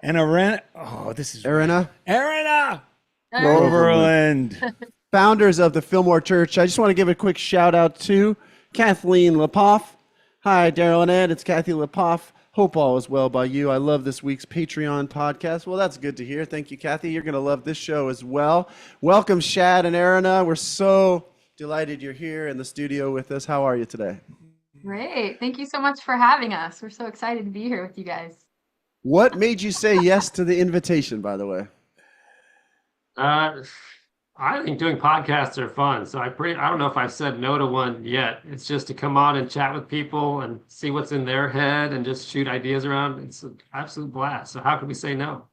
and Erinna. Oh, this is Erinna Erinna Groverland. Groverland. Founders of the Fillmore Church. I just want to give a quick shout out to Kathleen Lepoff. Hi, Darrell and Ed. It's Kathy Lepoff. Hope all is well by you. I love this week's Patreon podcast. Well, that's good to hear. Thank you, Kathy. You're going to love this show as well. Welcome, Shad and Erinna. We're so delighted you're here in the studio with us. How are you today? Great. Thank you so much for having us. We're so excited to be here with you guys. What made you say yes to the invitation, by the way? I think doing podcasts are fun. So I don't know if I've said no to one yet. It's just to come on and chat with people and see what's in their head and just shoot ideas around. It's an absolute blast. So how could we say no?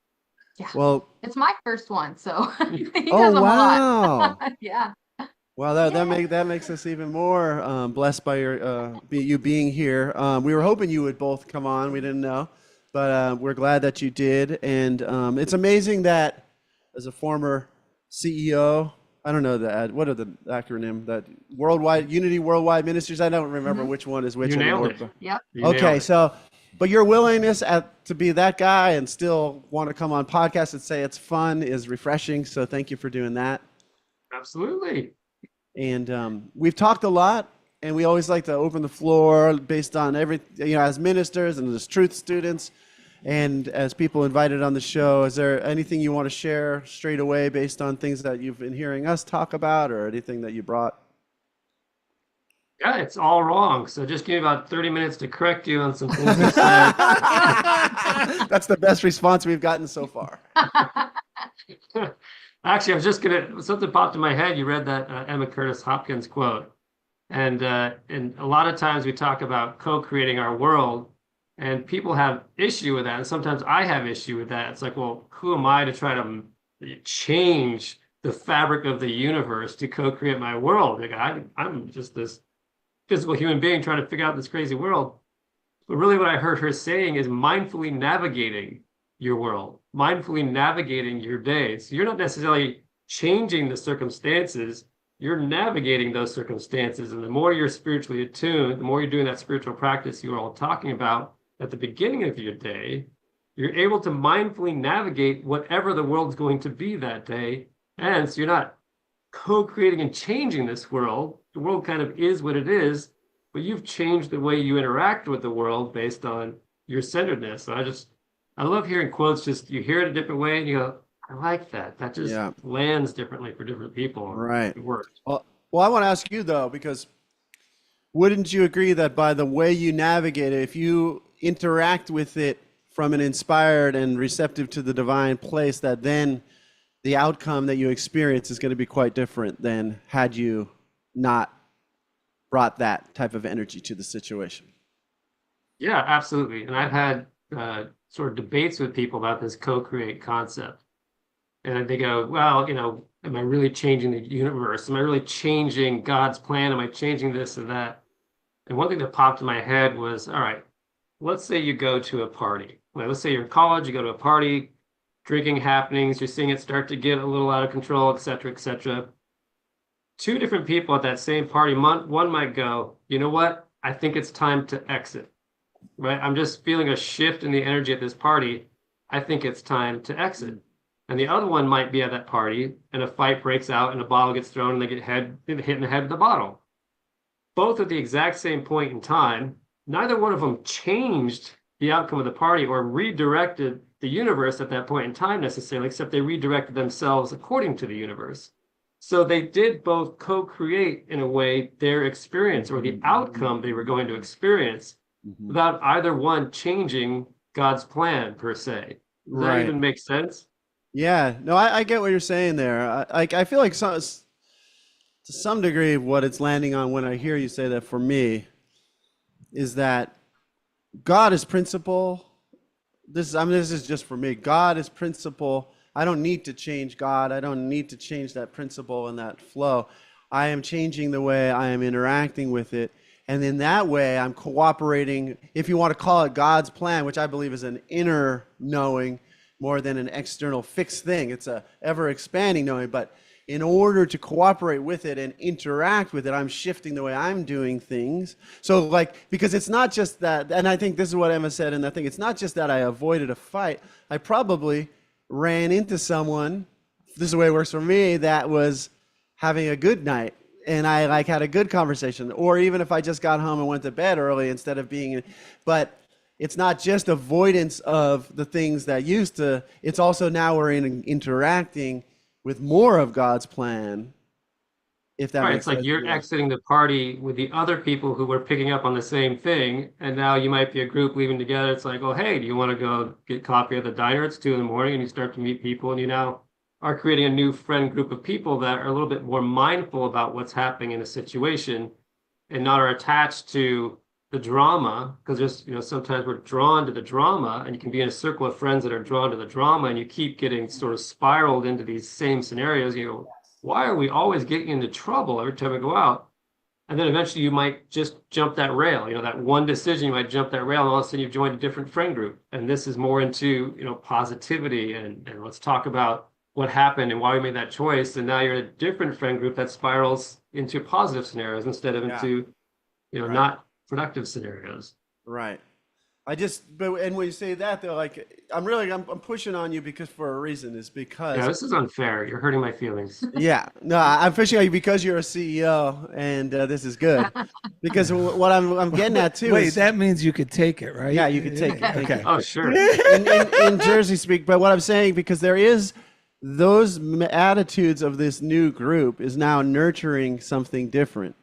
Yeah. Well, It's my first one, so he does oh, them a wow. lot. Yeah. Well, that makes us even more blessed by you being here. We were hoping you would both come on. We didn't know, but we're glad that you did. And it's amazing that as a former CEO, I don't know what are the acronym, that Unity Worldwide Ministries. I don't remember which one is which You anymore. nailed it. Yep. You nailed Okay, it. so, but your willingness to be that guy and still want to come on podcasts and say it's fun is refreshing. So thank you for doing that. Absolutely. And we've talked a lot, and we always like to open the floor based on as ministers and as truth students, and as people invited on the show. Is there anything you want to share straight away based on things that you've been hearing us talk about, or anything that you brought? Yeah, it's all wrong. So just give me about 30 minutes to correct you on some things you said. That's the best response we've gotten so far. Actually, I was just something popped in my head. You read that Emma Curtis Hopkins quote. And a lot of times we talk about co-creating our world, and people have issue with that. And sometimes I have issue with that. It's like, well, who am I to try to change the fabric of the universe to co-create my world? Like, I'm just this physical human being trying to figure out this crazy world. But really what I heard her saying is mindfully navigating your world, mindfully navigating your days. So you're not necessarily changing the circumstances, you're navigating those circumstances. And the more you're spiritually attuned, the more you're doing that spiritual practice you were all talking about, at the beginning of your day, you're able to mindfully navigate whatever the world's going to be that day. And so you're not co-creating and changing this world. The world kind of is what it is, but you've changed the way you interact with the world based on your centeredness. So I love hearing quotes, just you hear it a different way and you go, I like that. That just lands differently for different people. Right. It works. Well, I want to ask you though, because wouldn't you agree that by the way you navigate it, if you interact with it from an inspired and receptive to the divine place, that then the outcome that you experience is going to be quite different than had you not brought that type of energy to the situation? Yeah, absolutely. And I've had sort of debates with people about this co-create concept. And they go, well, am I really changing the universe? Am I really changing God's plan? Am I changing this and that? And one thing that popped in my head was, all right, let's say you go to a party. Like, let's say you're in college, you go to a party, drinking happenings, you're seeing it start to get a little out of control, et cetera, et cetera. Two different people at that same party, one might go, you know what? I think it's time to exit, right? I'm just feeling a shift in the energy at this party. I think it's time to exit. And the other one might be at that party and a fight breaks out and a bottle gets thrown and they get hit in the head with the bottle. Both at the exact same point in time, neither one of them changed the outcome of the party or redirected the universe at that point in time necessarily, except they redirected themselves according to the universe. So they did both co-create, in a way, their experience or the outcome they were going to experience without either one changing God's plan, per se. Does that even make sense? Yeah, no, I get what you're saying there. I feel like to some degree what it's landing on when I hear you say that for me is that God is principle. This is just for me. God is principle. I don't need to change God. I don't need to change that principle and that flow. I am changing the way I am interacting with it. And in that way, I'm cooperating, if you want to call it God's plan, which I believe is an inner knowing more than an external fixed thing. It's a ever expanding knowing. But in order to cooperate with it and interact with it, I'm shifting the way I'm doing things. So because it's not just that, and I think this is what Emma said, and I think it's not just that I avoided a fight. I probably ran into someone, this is the way it works for me, that was having a good night. And I had a good conversation. Or even if I just got home and went to bed early instead of being, but it's not just avoidance of the things that used to, it's also now we're interacting with more of God's plan. If that makes It's like sense. you're exiting the party with the other people who were picking up on the same thing. And now you might be a group leaving together. It's like, oh, hey, do you want to go get coffee at the diner? It's 2 a.m. and you start to meet people and you now are creating a new friend group of people that are a little bit more mindful about what's happening in a situation and not are attached to the drama, because there's, sometimes we're drawn to the drama, and you can be in a circle of friends that are drawn to the drama, and you keep getting sort of spiraled into these same scenarios. You go, why are we always getting into trouble every time we go out? And then eventually you might just jump that rail, that one decision, you might jump that rail, and all of a sudden you've joined a different friend group. And this is more into, positivity and let's talk about what happened and why we made that choice. And now you're in a different friend group that spirals into positive scenarios instead of into, not productive scenarios. Right. And when you say that, though, I'm pushing on you because for a reason, is because. Yeah, this is unfair. You're hurting my feelings. Yeah, no, I'm pushing on you because you're a CEO, and this is good. Because what I'm getting at too. Wait, is, that means you could take it, right? Yeah, you could take it. Okay. Oh, sure. in Jersey speak, but what I'm saying, because there is those attitudes of this new group is now nurturing something different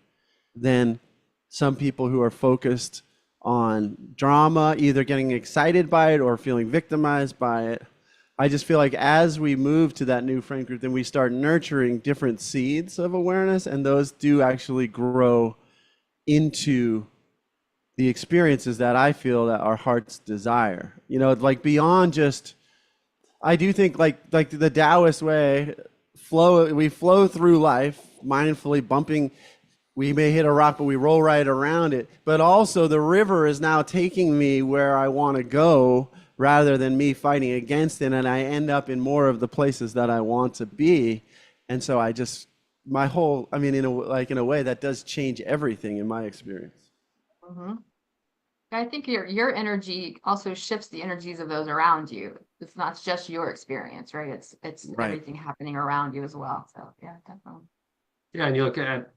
than some people who are focused on drama, either getting excited by it or feeling victimized by it. I just feel like as we move to that new friend group, then we start nurturing different seeds of awareness, and those do actually grow into the experiences that I feel that our hearts desire. Beyond just, I do think like the Taoist way, we flow through life mindfully bumping. We may hit a rock, but we roll right around it. But also the river is now taking me where I want to go rather than me fighting against it. And I end up in more of the places that I want to be. And so in a way that does change everything in my experience. Mm-hmm. I think your energy also shifts the energies of those around you. It's not just your experience, right? It's Right. everything happening around you as well. So yeah, definitely. Yeah, and you look at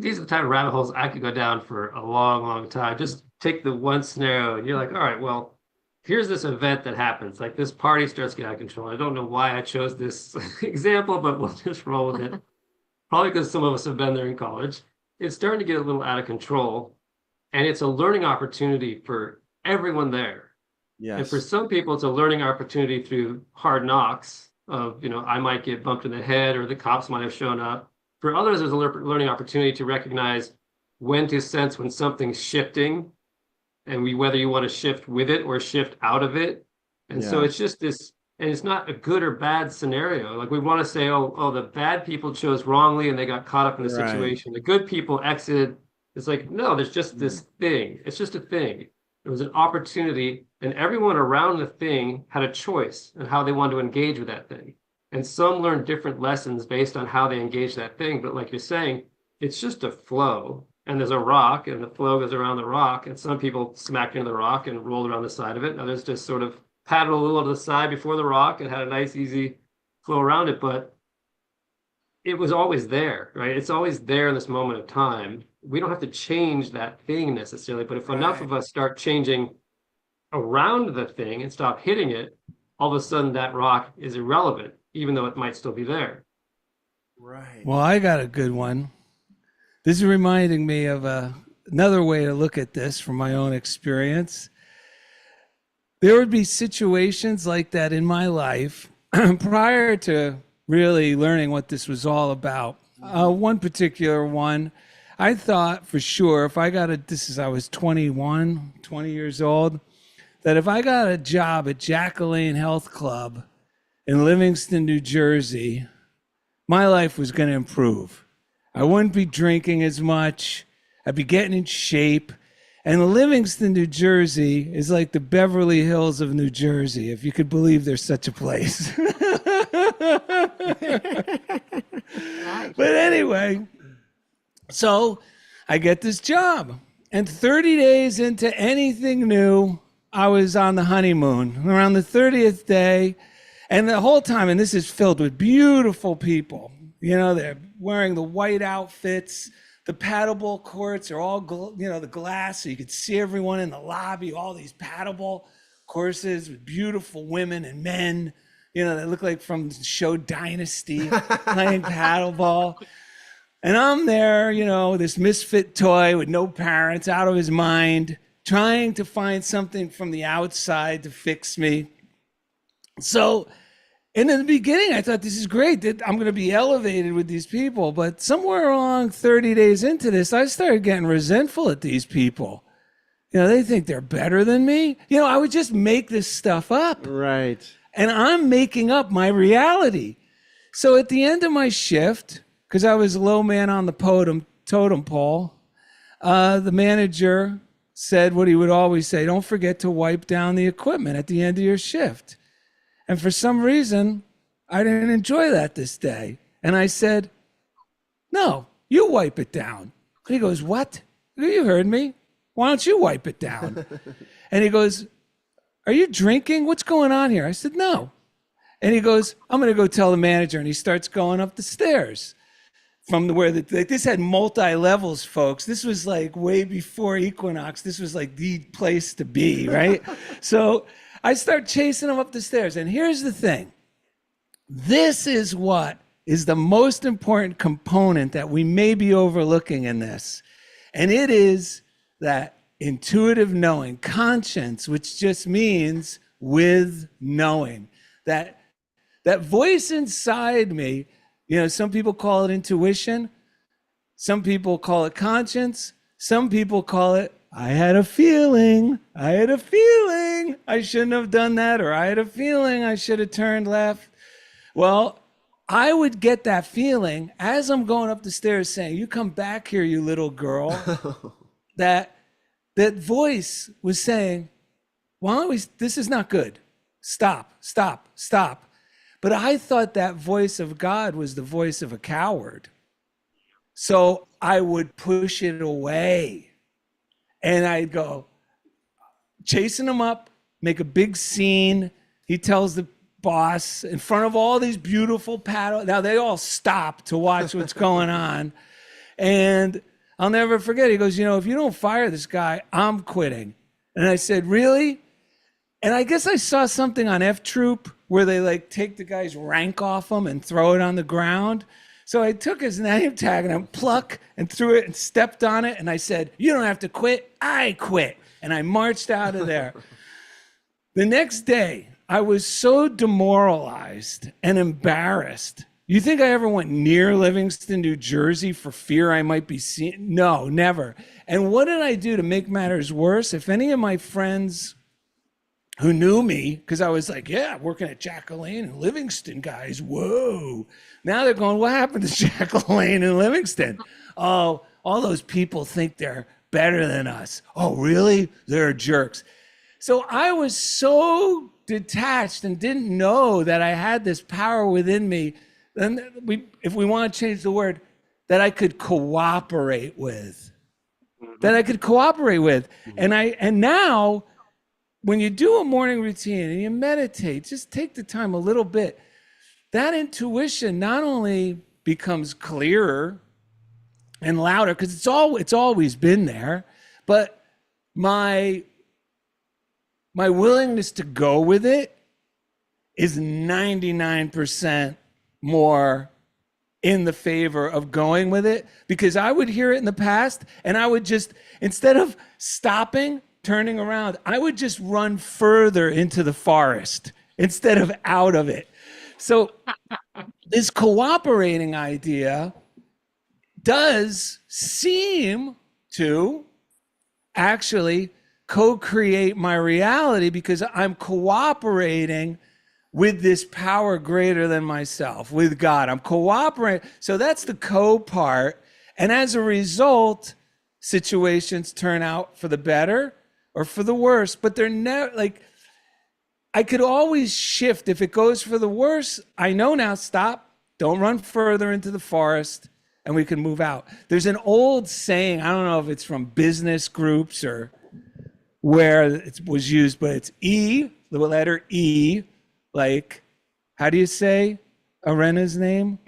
these are the type of rabbit holes I could go down for a long, long time. Just take the one scenario, and you're like, all right, well, here's this event that happens. Like this party starts getting out of control. I don't know why I chose this example, but we'll just roll with it. Probably because some of us have been there in college. It's starting to get a little out of control, and it's a learning opportunity for everyone there. And for Yes. some people, it's a learning opportunity through hard knocks of, I might get bumped in the head or the cops might have shown up. For others, there's a learning opportunity to recognize when to sense when something's shifting and whether you want to shift with it or shift out of it. And so Yeah. it's just this, and it's not a good or bad scenario. Like we want to say, oh, the bad people chose wrongly and they got caught up in the Right. situation. The good people exited. It's like, no, there's just this thing. It's just a thing. There was an opportunity, and everyone around the thing had a choice in how they wanted to engage with that thing. And some learned different lessons based on how they engage that thing. But like you're saying, it's just a flow. And there's a rock, and the flow goes around the rock. And some people smacked into the rock and rolled around the side of it. Others just sort of paddled a little to the side before the rock and had a nice, easy flow around it. But it was always there, right? It's always there in this moment of time. We don't have to change that thing necessarily. But if enough of us start changing around the thing and stop hitting it, all of a sudden that rock is irrelevant, even though it might still be there. Right. Well, I got a good one. This is reminding me of another way to look at this from my own experience. There would be situations like that in my life prior to really learning what this was all about. One particular one, I thought for sure if I I was 20 years old, that if I got a job at Jacqueline Health Club in Livingston, New Jersey, my life was going to improve. I wouldn't be drinking as much. I'd be getting in shape. And Livingston, New Jersey is like the Beverly Hills of New Jersey, if you could believe there's such a place. But anyway, so I get this job. And 30 days into anything new, I was on the honeymoon around the 30th day. And the whole time, and this is filled with beautiful people. They're wearing the white outfits. The paddleball courts are all, the glass, so you could see everyone in the lobby, all these paddleball courses with beautiful women and men, they look like from the show Dynasty playing paddleball. And I'm there, this misfit toy with no parents, out of his mind, trying to find something from the outside to fix me. So, and in the beginning, I thought this is great, that I'm going to be elevated with these people. But somewhere along 30 days into this, I started getting resentful at these people. They think they're better than me. I would just make this stuff up. Right. And I'm making up my reality. So at the end of my shift, because I was low man on the totem pole, the manager said what he would always say: don't forget to wipe down the equipment at the end of your shift. And for some reason, I didn't enjoy that this day. And I said, no, you wipe it down. And he goes, what? You heard me. Why don't you wipe it down? And he goes, are you drinking? What's going on here? I said, no. And he goes, I'm going to go tell the manager. And he starts going up the stairs from where this had multi-levels, folks. This was like way before Equinox. This was like the place to be, right? So I start chasing him up the stairs. And here's the thing. This is what is the most important component that we may be overlooking in this. And it is that intuitive knowing, conscience, which just means with knowing. That voice inside me, some people call it intuition. Some people call it conscience. Some people call it, I had a feeling I shouldn't have done that, or I had a feeling I should have turned left. Well, I would get that feeling as I'm going up the stairs saying, you come back here, you little girl. that voice was saying, this is not good. Stop. But I thought that voice of God was the voice of a coward. So I would push it away. And I'd go, chasing him up, make a big scene. He tells the boss in front of all these beautiful paddle. Now they all stop to watch what's going on. And I'll never forget. He goes, if you don't fire this guy, I'm quitting. And I said, really? And I guess I saw something on F Troop where they like take the guy's rank off him and throw it on the ground. So I took his name tag and I pluck and threw it and stepped on it. And I said, you don't have to quit. I quit. And I marched out of there. The next day, I was so demoralized and embarrassed. You think I ever went near Livingston, New Jersey for fear I might be seen? No, never. And what did I do to make matters worse? If any of my friends who knew me, because I was like, yeah, working at Jack LaLanne and Livingston, guys, whoa. Now they're going, what happened to Jack LaLanne and Livingston? Oh, all those people think they're better than us. Oh, really? They're jerks. So I was so detached and didn't know that I had this power within me. Then if we want to change the word, that I could cooperate with. And now, when you do a morning routine and you meditate, just take the time a little bit. That intuition not only becomes clearer and louder, because it's always been there, but my willingness to go with it is 99% more in the favor of going with it, because I would hear it in the past and I would just, instead of stopping, turning around, I would just run further into the forest instead of out of it. So this cooperating idea does seem to actually co-create my reality, because I'm cooperating with this power greater than myself, with God. I'm cooperating. So that's the co-part. And as a result, situations turn out for the better or for the worse, but they're never like, I could always shift. If it goes for the worse, I know now, stop, don't run further into the forest, and we can move out. There's an old saying, I don't know if it's from business groups or where it was used, but it's E, the letter E, like, how do you say Erinna's name?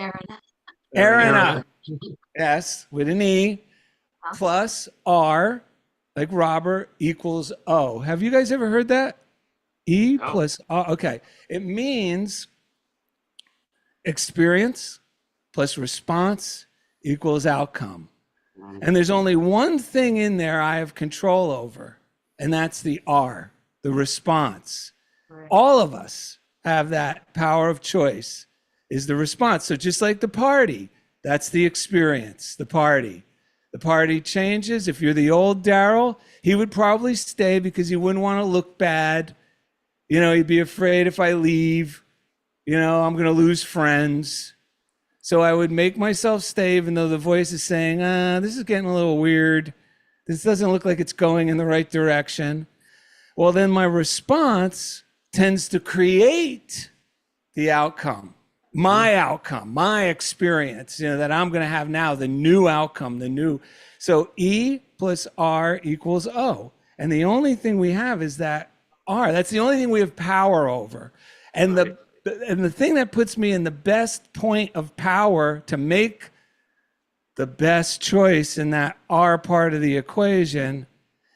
Erinna. Yes, with an E, plus R, like Robert, equals O. Have you guys ever heard that? E plus O. Okay. It means experience plus response equals outcome. And there's only one thing in there I have control over, and that's the R, the response. Right. All of us have that power of choice, is the response. So just like the party, that's the experience, the party. The party changes. If you're the old Darrell, he would probably stay because he wouldn't want to look bad. He'd be afraid if I leave, I'm going to lose friends. So I would make myself stay, even though the voice is saying, this is getting a little weird. This doesn't look like it's going in the right direction. Well, then my response tends to create the outcome, my experience, that I'm going to have now, the new outcome, So E plus R equals O. And the only thing we have is that R. That's the only thing we have power over. And the thing that puts me in the best point of power to make the best choice in that R part of the equation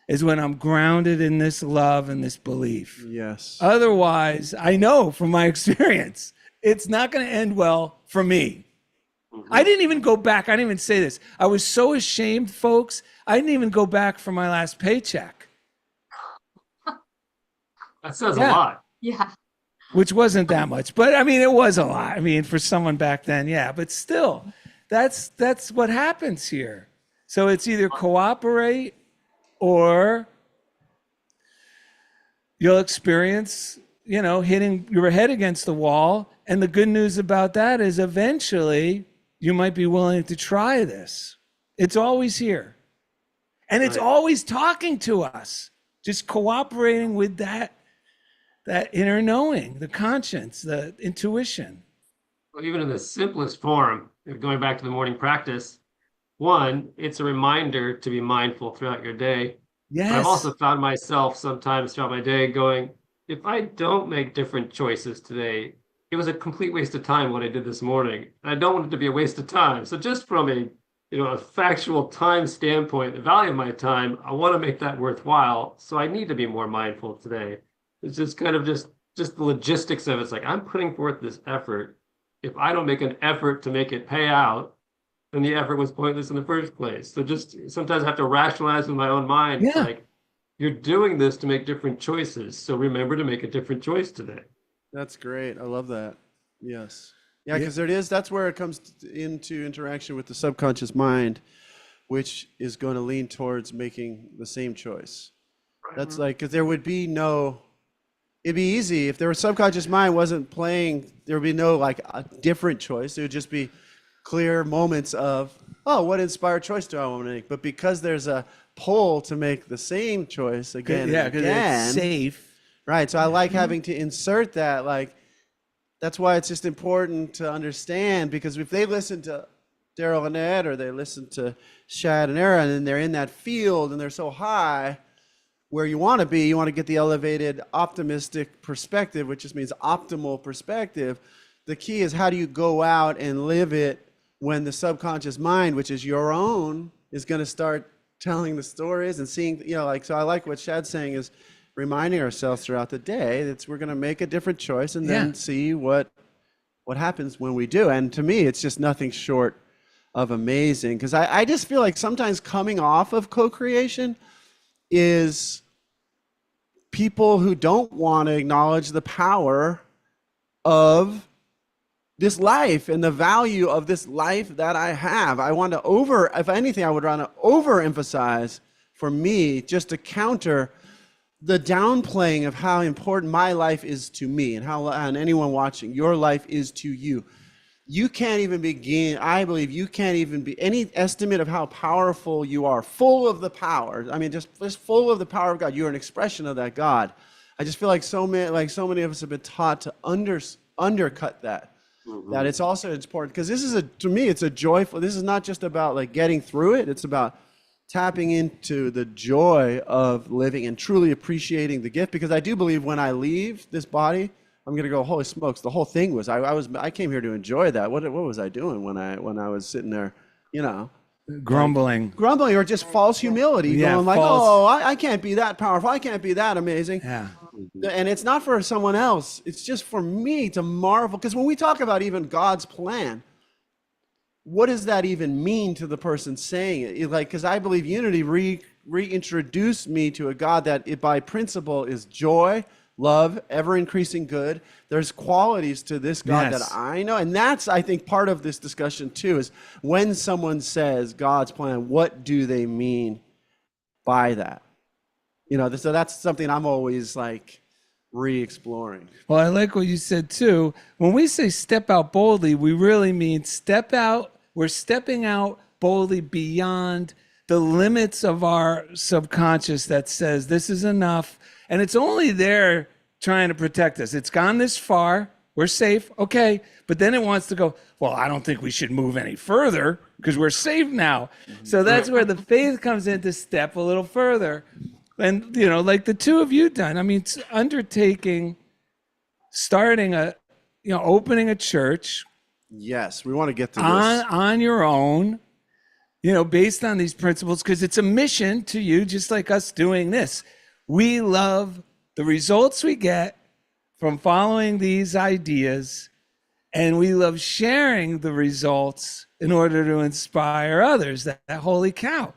is when I'm grounded in this love and this belief. Yes. Otherwise, I know from my experience, it's not going to end well for me. Mm-hmm. I didn't even go back. I didn't even say this. I was so ashamed, folks. I didn't even go back for my last paycheck. That says a lot. Yeah. Which wasn't that much, but it was a lot. For someone back then, yeah. But still, that's what happens here. So it's either cooperate or you'll experience, hitting your head against the wall. And the good news about that is eventually you might be willing to try this. It's always here. And it's always talking to us, just cooperating with that inner knowing, the conscience, the intuition. Well, even in the simplest form, going back to the morning practice, one, it's a reminder to be mindful throughout your day. But I've Yes. also found myself sometimes throughout my day going, if I don't make different choices today, it was a complete waste of time what I did this morning. And I don't want it to be a waste of time. So just from a factual time standpoint, the value of my time, I want to make that worthwhile. So I need to be more mindful today. It's just kind of just the logistics of it. It's like I'm putting forth this effort. If I don't make an effort to make it pay out, then the effort was pointless in the first place. So just sometimes I have to rationalize with my own mind. It's Yeah. like, you're doing this to make different choices. So remember to make a different choice today. That's great. I love that. Yes. Yeah, Yeah. because there it is. That's where it comes into interaction with the subconscious mind, which is going to lean towards making the same choice. That's like, because there would be no, it'd be easy if their subconscious mind wasn't playing, there would be no like a different choice. It would just be clear moments of, oh, what inspired choice do I want to make? But because there's a pull to make the same choice again Yeah, and because again, it's safe. right? So I like having to insert that. Like, that's why it's just important to understand, because if they listen to Darrell and Ed, or they listen to Shad and Erinna, and they're in that field and they're so high where you want to be, you want to get the elevated optimistic perspective, which just means optimal perspective. The key is, how do you go out and live it when the subconscious mind, which is your own, is going to start telling the stories and seeing, like, so I like what Shad's saying is reminding ourselves throughout the day that we're going to make a different choice and then see what happens when we do. And to me, it's just nothing short of amazing, because I just feel like sometimes coming off of co-creation is people who don't want to acknowledge the power of this life and the value of this life that I have. I want to if anything, I would want to overemphasize, for me, just to counter the downplaying of how important my life is to me, and anyone watching, your life is to you. You can't even begin, I believe you can't even be any estimate of how powerful you are, full of the power. I mean, just full of the power of God. You're an expression of that God. I just feel like so many of us have been taught to undercut that. That it's also important, because to me, it's a joyful, this is not just about like getting through it. It's about tapping into the joy of living and truly appreciating the gift. Because I do believe when I leave this body, I'm going to go, holy smokes, the whole thing was, I came here to enjoy that. What was I doing when I was sitting there, Grumbling. grumbling, or just false humility, Yeah, going like, false. oh, I can't be that powerful. I can't be that amazing. Yeah. And it's not for someone else. It's just for me to marvel. Because when we talk about even God's plan, what does that even mean to the person saying it? Because I believe unity reintroduced me to a God that by principle is joy, love, ever-increasing good. There's qualities to this God Yes. that I know. And that's, I think, part of this discussion too, is when someone says God's plan, what do they mean by that? So that's something I'm always like re-exploring. Well, I like what you said too. When we say step out boldly, we really mean step out. We're stepping out boldly beyond the limits of our subconscious that says this is enough. And it's only there trying to protect us. It's gone this far. We're safe. Okay. But then it wants to go, well, I don't think we should move any further because we're safe now. So that's where the faith comes in to step a little further. And, like the two of you done, I mean, starting opening a church. Yes, we want to get to this. On your own, based on these principles, because it's a mission to you, just like us doing this. We love the results we get from following these ideas, and we love sharing the results in order to inspire others. That holy cow,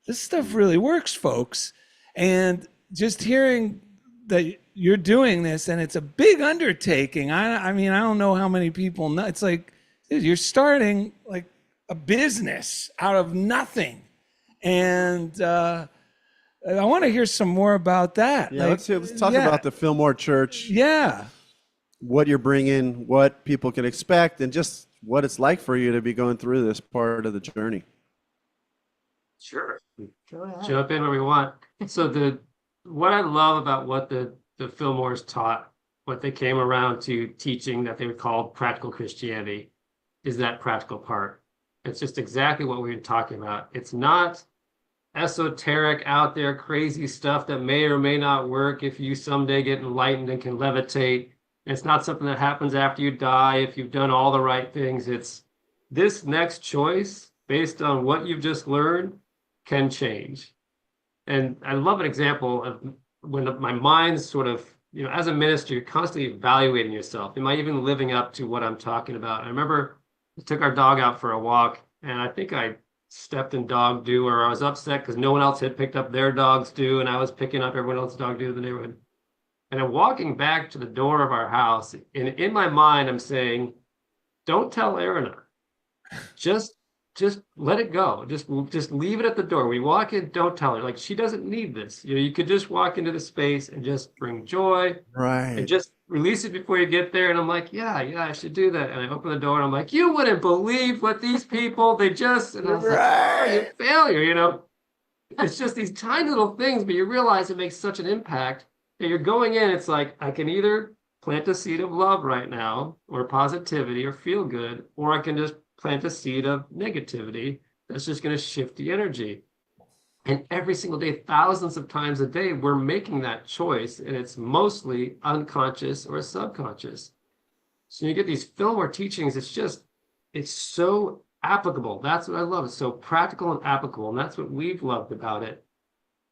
this stuff really works, folks. And just hearing that you're doing this, and it's a big undertaking. I mean, I don't know how many people know. It's like, dude, you're starting like a business out of nothing. And I want to hear some more about that. Yeah, let's talk about the Fillmore Church. Yeah. What you're bringing, what people can expect, and just what it's like for you to be going through this part of the journey. Sure. Go ahead. Jump in where we want. So what I love about what the Fillmores taught, what they came around to teaching that they would call practical Christianity, is that practical part. It's just exactly what we've been talking about. It's not esoteric, out there, crazy stuff that may or may not work if you someday get enlightened and can levitate. And it's not something that happens after you die if you've done all the right things. It's this next choice based on what you've just learned can change. And I love an example of when my mind's sort of, as a minister, you're constantly evaluating yourself. Am I even living up to what I'm talking about? I remember I took our dog out for a walk, and I think I stepped in dog doo, or I was upset because no one else had picked up their dog's doo, and I was picking up everyone else's dog doo in the neighborhood. And I'm walking back to the door of our house, and in my mind, I'm saying, don't tell Erinna. Just let it go. Just leave it at the door. We walk in, don't tell her. Like, she doesn't need this. You could just walk into the space and just bring joy. Right. And just release it before you get there. And I'm like, yeah, I should do that. And I open the door and I'm like, you wouldn't believe what these people, and I was like, oh, you failure, It's just these tiny little things, but you realize it makes such an impact that you're going in. It's like, I can either plant a seed of love right now, or positivity, or feel good, or I can just plant a seed of negativity that's just going to shift the energy. And every single day, thousands of times a day, we're making that choice, and it's mostly unconscious or subconscious. So you get these Fillmore teachings, it's so applicable. That's what I love. It's so practical and applicable, and that's what we've loved about it.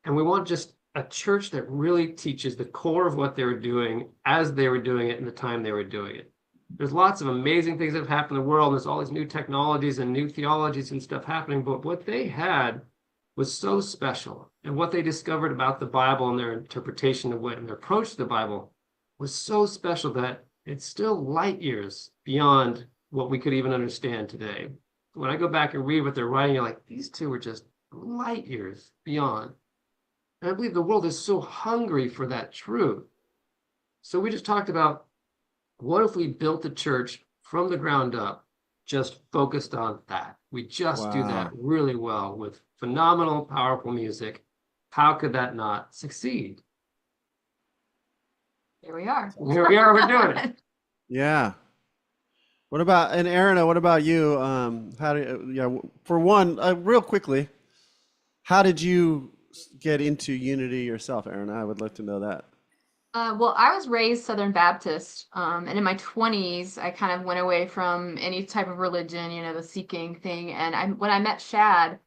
And we want just a church that really teaches the core of what they were doing as they were doing it in the time they were doing it. There's lots of amazing things that have happened in the world. And there's all these new technologies and new theologies and stuff happening. But what they had was so special. And what they discovered about the Bible and their interpretation of it and their approach to the Bible was so special that it's still light years beyond what we could even understand today. When I go back and read what they're writing, you're like, these two are just light years beyond. And I believe the world is so hungry for that truth. So we just talked about, what if we built the church from the ground up, just focused on that? We just do that really well with phenomenal, powerful music. How could that not succeed? Here we are. Here we are, we're doing it. Yeah. What about, and Erinna, what about you? For one, real quickly, how did you get into unity yourself, Erinna? I would like to know that. Well, I was raised Southern Baptist, and in my 20s, I kind of went away from any type of religion, the seeking thing. And when I met Shad,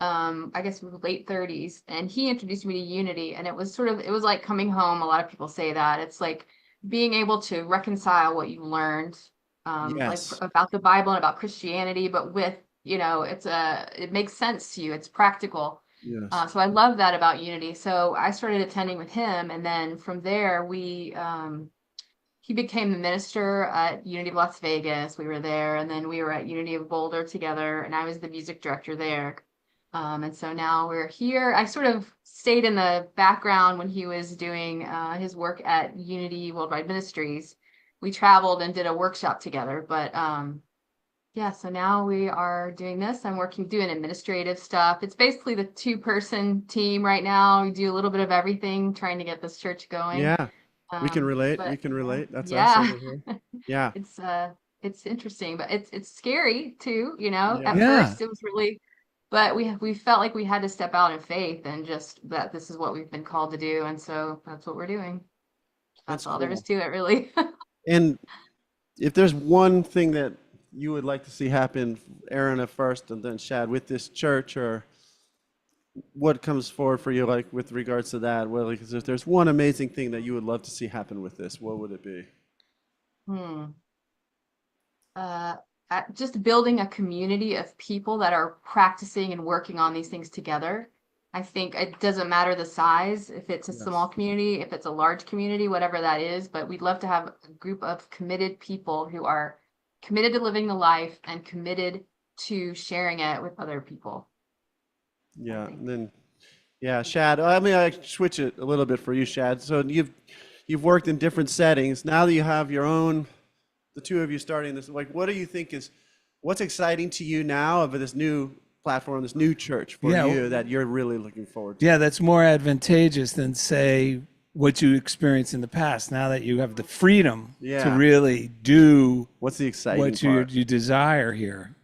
I guess we were late 30s, and he introduced me to unity, and it was like coming home. A lot of people say that. It's like being able to reconcile what you learned, Yes. like about the Bible and about Christianity, but with, it makes sense to you. It's practical. Yes. So I love that about unity. So I started attending with him, and then from there he became the minister at Unity of Las Vegas. We were there, and then we were at Unity of Boulder together, and I was the music director there. And so now we're here. I sort of stayed in the background when he was doing his work at Unity Worldwide Ministries. We traveled and did a workshop together, but yeah, so now we are doing this. I'm doing administrative stuff. It's basically the 2-person team right now. We do a little bit of everything, trying to get this church going. Yeah. We can relate. But, We can relate. That's yeah. us over here. Yeah. It's interesting, but it's scary too, Yeah. At Yeah. first it was really, but we felt like we had to step out in faith and just that this is what we've been called to do. And so that's what we're doing. That's all there is to it, really. And if there's one thing that you would like to see happen, Erinna first and then Shad, with this church, or what comes forward for you, like with regards to that? Well, like, if there's one amazing thing that you would love to see happen with this, what would it be? Just building a community of people that are practicing and working on these things together. I think it doesn't matter the size, if it's a small community, if it's a large community, whatever that is, but we'd love to have a group of committed people who are committed to living the life and committed to sharing it with other people. Yeah. And then, yeah, Shad, I mean, I switch it a little bit for you, Shad. So you've worked in different settings. Now that you have your own, the two of you starting this, like, what do you think what's exciting to you now of this new platform, this new church for you that you're really looking forward to? Yeah, that's more advantageous than, say, what you experienced in the past. Now that you have the freedom to really do what's the exciting what part? you desire here.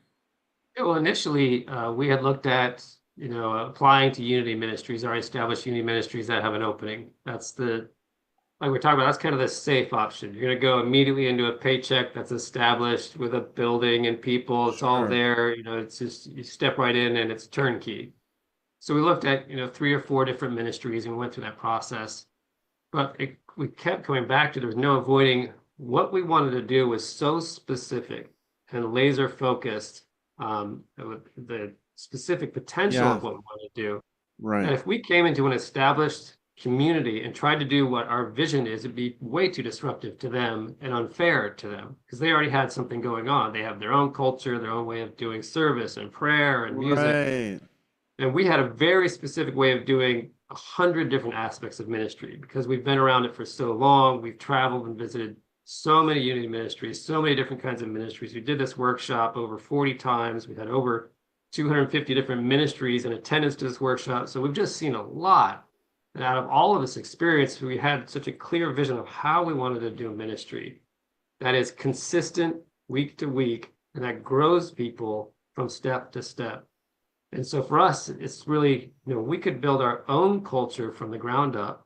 Yeah, well, initially, we had looked at applying to Unity Ministries, our established Unity Ministries that have an opening. That's like we're talking about, that's kind of the safe option. You're going to go immediately into a paycheck that's established with a building and people. It's all Sure. there. It's just you step right in and it's turnkey. So we looked at 3 or 4 different ministries and we went through that process. But we kept coming back to, there was no avoiding, what we wanted to do was so specific and laser focused, the specific potential of what we wanted to do. Right. And if we came into an established community and tried to do what our vision is, it'd be way too disruptive to them and unfair to them, because they already had something going on. They have their own culture, their own way of doing service and prayer and music. Right. And we had a very specific way of doing 100 different aspects of ministry, because we've been around it for so long. We've traveled and visited so many Unity ministries, so many different kinds of ministries. We did this workshop over 40 times. We had over 250 different ministries in attendance to this workshop. So we've just seen a lot. And out of all of this experience, we had such a clear vision of how we wanted to do ministry that is consistent week to week and that grows people from step to step. And so for us, it's really, we could build our own culture from the ground up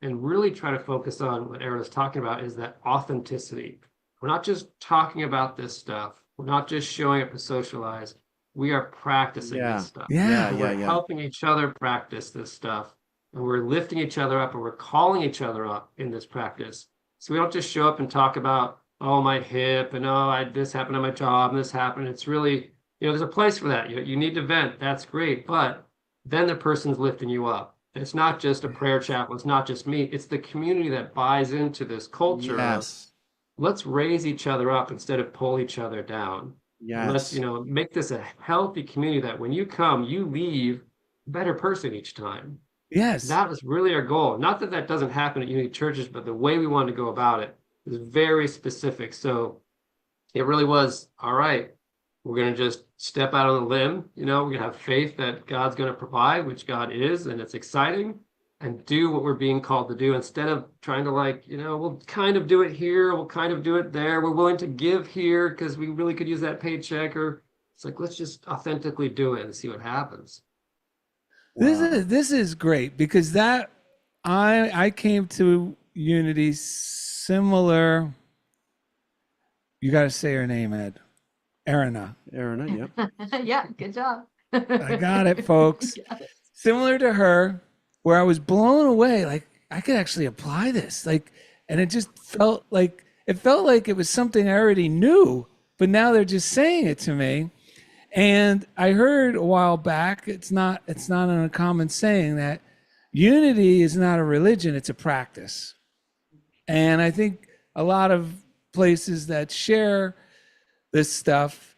and really try to focus on what Erinna's talking about, is that authenticity. We're not just talking about this stuff. We're not just showing up to socialize. We are practicing this stuff. We're helping each other practice this stuff. And we're lifting each other up and we're calling each other up in this practice. So we don't just show up and talk about, oh, my hip and this happened on my job and this happened. It's really, there's a place for that. You need to vent. That's great. But then the person's lifting you up. And it's not just a prayer chapel. It's not just me. It's the community that buys into this culture. Yes. Let's raise each other up instead of pull each other down. Yes. Let's, make this a healthy community that when you come, you leave a better person each time. Yes. That was really our goal. Not that that doesn't happen at Unity churches, but the way we wanted to go about it is very specific. So it really was, all right, we're going to just step out on a limb. We're going to have faith that God's going to provide, which God is, and it's exciting, and do what we're being called to do instead of trying to we'll kind of do it here, we'll kind of do it there. We're willing to give here because we really could use that paycheck, or it's like, let's just authentically do it and see what happens. This is great, because that I came to Unity similar. You got to say her name, Ed. Erinna. Yep. Yeah, good job. I got it, folks. Yes. Similar to her, where I was blown away. Like, I could actually apply this. And it just felt like it was something I already knew, but now they're just saying it to me. And I heard a while back, it's not an uncommon saying that unity is not a religion, it's a practice. And I think a lot of places that share this stuff,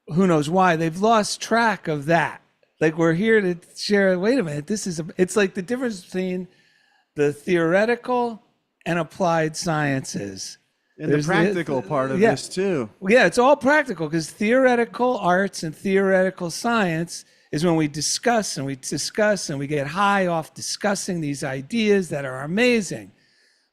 who knows why, they've lost track of that. Like, we're here to share, wait a minute, it's like the difference between the theoretical and applied sciences. And the practical part of this too. Yeah, it's all practical, because theoretical arts and theoretical science is when we discuss and we get high off discussing these ideas that are amazing.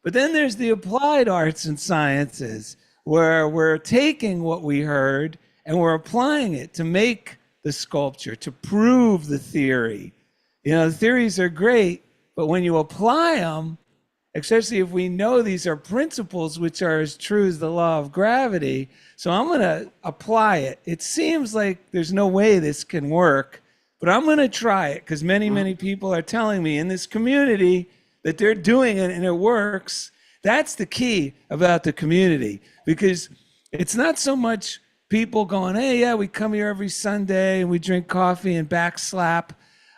But then there's the applied arts and sciences, where we're taking what we heard and we're applying it to make the sculpture, to prove the theory. The theories are great, but when you apply them, especially if we know these are principles which are as true as the law of gravity. So I'm going to apply it. It seems like there's no way this can work, but I'm going to try it, because many people are telling me in this community that they're doing it and it works. That's the key about the community, because it's not so much people going, hey, yeah, we come here every Sunday and we drink coffee and backslap.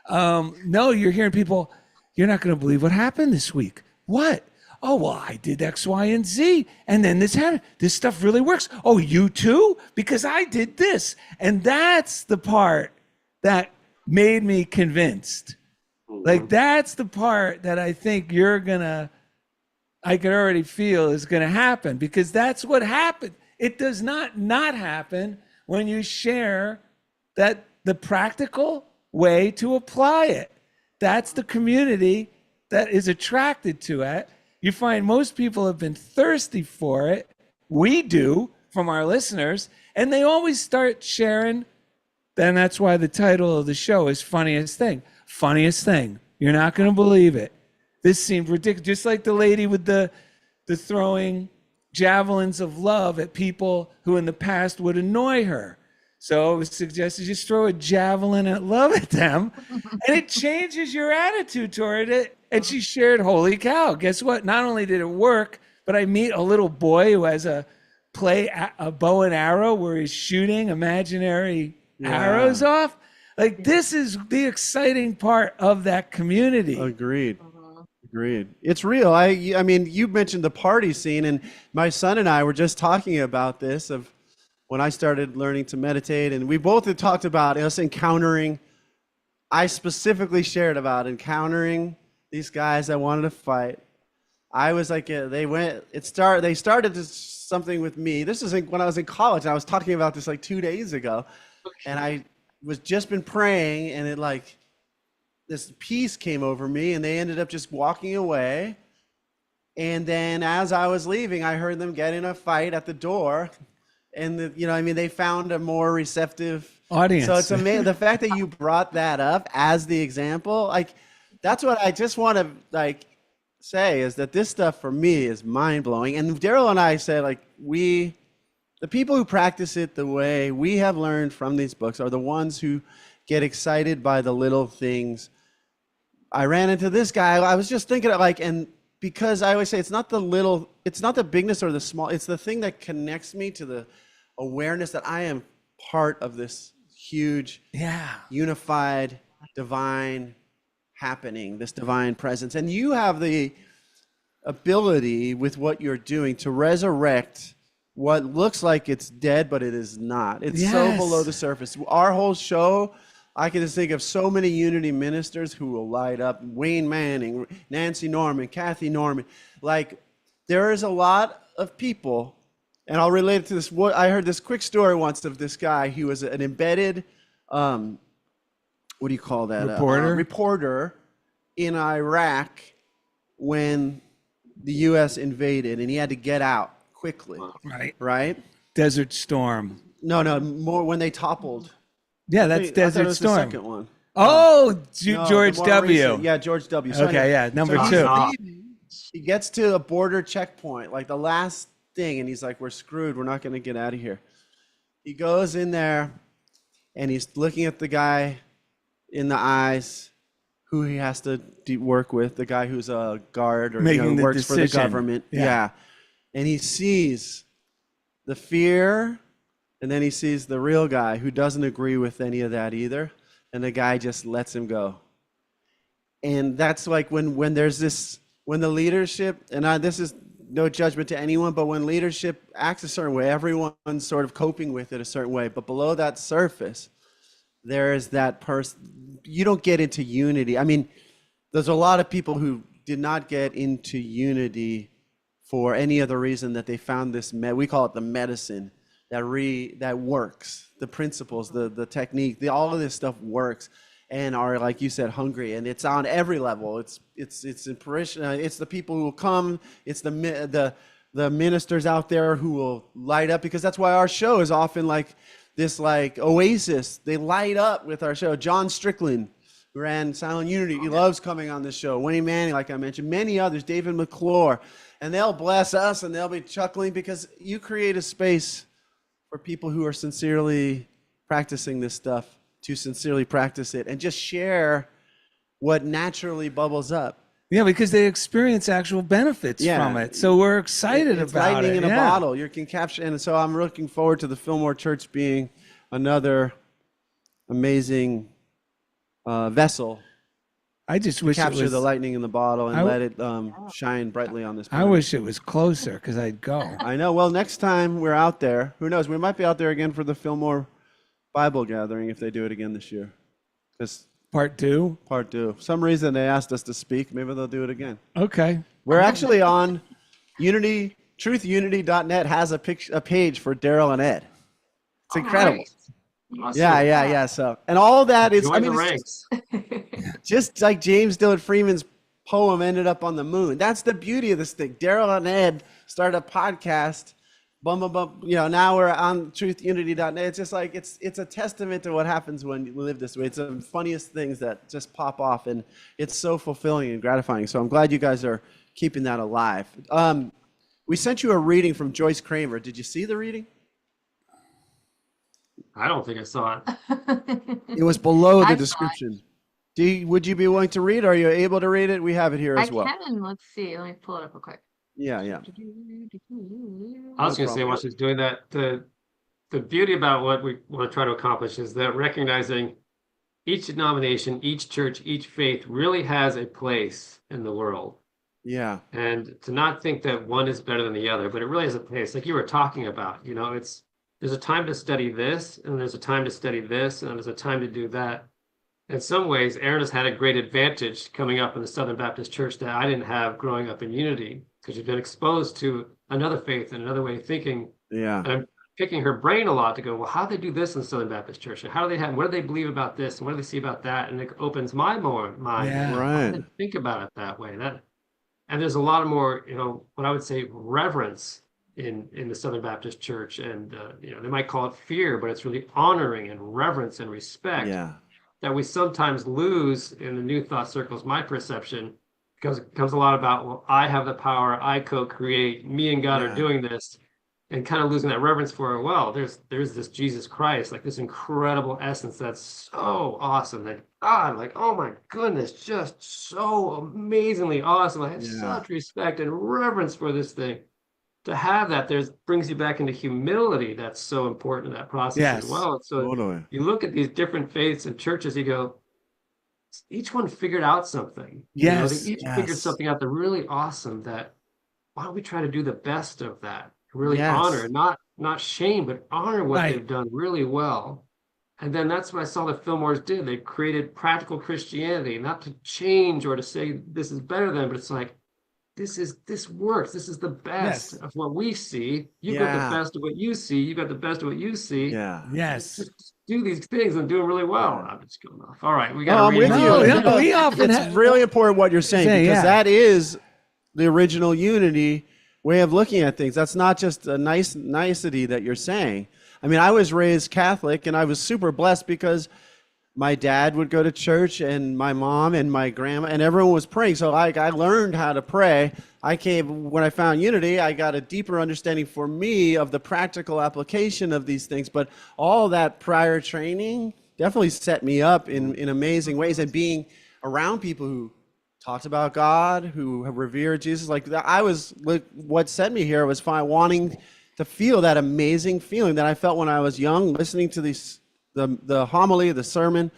No, you're hearing people, you're not going to believe what happened this week. What? Oh, well, I did X, Y, and Z. And then this happened. This stuff really works. Oh, you too? Because I did this. And that's the part that made me convinced. Like, that's the part that I think I could already feel is going to happen, because that's what happened. It does not happen when you share that the practical way to apply it. That's the community that is attracted to it. You find most people have been thirsty for it. We do, from our listeners, and they always start sharing then that's why the title of the show is Funniest Thing. Funniest thing. You're not going to believe it. This seemed ridiculous. Just like the lady with the throwing javelins of love at people who in the past would annoy her. So it was suggested just throw a javelin at love at them, and it changes your attitude toward it. And she shared, holy cow, guess what? Not only did it work, but I meet a little boy who has a bow and arrow where he's shooting imaginary arrows off. Like, this is the exciting part of that community. Agreed. It's real. I mean, you mentioned the party scene, and my son and I were just talking about this of when I started learning to meditate, and we both had talked about us encountering. I specifically shared about encountering these guys that wanted to fight. I was like, they started something with me. This is when I was in college, and I was talking about this like 2 days ago, and I was just been praying, and it like this peace came over me, and they ended up just walking away. And then as I was leaving, I heard them get in a fight at the door, and they found a more receptive audience. So it's amazing the fact that you brought that up as the example. Like, that's what I just want to say, is that this stuff for me is mind blowing. And Darrell and I said, like, the people who practice it the way we have learned from these books are the ones who get excited by the little things. I ran into this guy. I was just thinking and because I always say it's not the bigness or the small, it's the thing that connects me to the awareness that I am part of this huge, unified, divine happening, this divine presence. And you have the ability with what you're doing to resurrect what looks like it's dead, but it is not. It's so below the surface. Our whole show, I can just think of so many Unity ministers who will light up. Wayne Manning, Nancy Norman, Kathy Norman. Like, there is a lot of people, and I'll relate it to this. I heard this quick story once of this guy. He was an embedded, what do you call that? Reporter in Iraq when the U.S. invaded, and he had to get out quickly. Right? Desert Storm. No, more when they toppled. Yeah, that's Desert Storm. The second one. George W. Recent. Yeah, George W. So number two. He gets to a border checkpoint, like the last thing, and he's like, we're screwed. We're not going to get out of here. He goes in there, and he's looking at the guy in the eyes who he has to work with, the guy who's a guard or works for the government. Yeah. And he sees the fear, and then he sees the real guy who doesn't agree with any of that either. And the guy just lets him go. And that's like when there's this, when the leadership, and this is no judgment to anyone, but when leadership acts a certain way, everyone's sort of coping with it a certain way. But below that surface, there is that person. You don't get into unity. I mean, there's a lot of people who did not get into unity for any other reason that they found this, we call it the medicine, that works, the principles, the technique, all of this stuff works, and are, like you said, hungry, and it's on every level. It's in parishioner, it's the people who will come, it's the ministers out there who will light up, because that's why our show is often like this, like oasis. They light up with our show. John Strickland, who ran Silent Unity, he loves coming on this show. Wayne Manning, like I mentioned, many others, David McClure, and they'll bless us and they'll be chuckling because you create a space for people who are sincerely practicing this stuff to sincerely practice it and just share what naturally bubbles up. Yeah, because they experience actual benefits from it. So we're excited it's about it. Lightning in a bottle. You can capture, and so I'm looking forward to the Fillmore Church being another amazing vessel. I just wish capture it was the lightning in the bottle and let it shine brightly on this planet. I wish it was closer because I'd go. I know. Well, next time we're out there, who knows? We might be out there again for the Fillmore Bible gathering if they do it again this year. Part two. Some reason they asked us to speak. Maybe they'll do it again. Okay. We're actually on Unity. TruthUnity.net has a page for Darrell and Ed. It's incredible. Awesome. Yeah. So, and all that is, Join the ranks. Just like James Dillard Freeman's poem ended up on the moon. That's the beauty of this thing. Darrell and Ed started a podcast bum, bum, bum. Now we're on truthunity.net. It's just like, it's a testament to what happens when you live this way. It's the funniest things that just pop off, and it's so fulfilling and gratifying. So I'm glad you guys are keeping that alive. We sent you a reading from Joyce Kramer. Did you see the reading? I don't think I saw it. It was below I saw the it. description. Would you be willing to read? Are you able to read it? We have it here I as well. can. Let's see. Let me pull it up real quick. Yeah. I was No going to say, problem. while she's doing that, the beauty about what we want to try to accomplish is that recognizing each denomination, each church, each faith really has a place in the world. Yeah. And to not think that one is better than the other, but it really is a place, like you were talking about, there's a time to study this, and there's a time to study this, and there's a time to do that. In some ways, Aaron has had a great advantage coming up in the Southern Baptist Church that I didn't have growing up in Unity, because you've been exposed to another faith and another way of thinking. Yeah. And I'm picking her brain a lot to go, well, how do they do this in the Southern Baptist Church? And what do they believe about this? And what do they see about that? And it opens my mind. Yeah. Right. I didn't think about it that way. And there's a lot more, what I would say reverence in the Southern Baptist Church. And, they might call it fear, but it's really honoring and reverence and respect. Yeah. That we sometimes lose in the New Thought circles, my perception, because it comes a lot about, well, I have the power, I co-create, me and God are doing this, and kind of losing that reverence for, well, there's this Jesus Christ, like this incredible essence that's so awesome that God, like, oh my goodness, just so amazingly awesome. I have such respect and reverence for this thing. To have that, brings you back into humility. That's so important in that process as well. So Totally. you look at these different faiths and churches, you go, each one figured out something. Yes. They each figured something out that's really awesome. That why don't we try to do the best of that? Really honor, not shame, but honor what they've done really well. And then that's what I saw the Fillmores did. They created practical Christianity, not to change or to say this is better than, but it's like, this works. This is the best of what we see. You've got the best of what you see. You've got the best of what you see. Yeah. Yes. Just do these things and do it really well. I'm just going off. All right, we got to I'm read. with No, you. no, we often It's really important what you're saying, because that is the original unity way of looking at things. That's not just a nicety that you're saying. I mean, I was raised Catholic, and I was super blessed because my dad would go to church, and my mom and my grandma, and everyone was praying. So I learned how to pray. When I found unity, I got a deeper understanding for me of the practical application of these things. But all that prior training definitely set me up in amazing ways. And being around people who talked about God, who have revered Jesus, what set me here was wanting to feel that amazing feeling that I felt when I was young, listening to the homily, the sermon,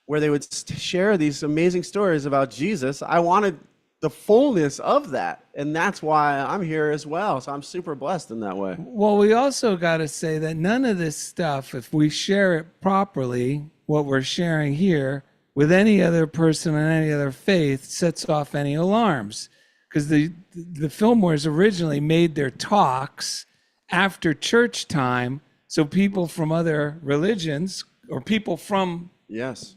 where they would share these amazing stories about Jesus. I wanted the fullness of that, and that's why I'm here as well. So I'm super blessed in that way. Well, we also got to say that none of this stuff, if we share it properly, what we're sharing here, with any other person and any other faith, sets off any alarms. Because the Fillmores originally made their talks after church time, so people from other religions or people from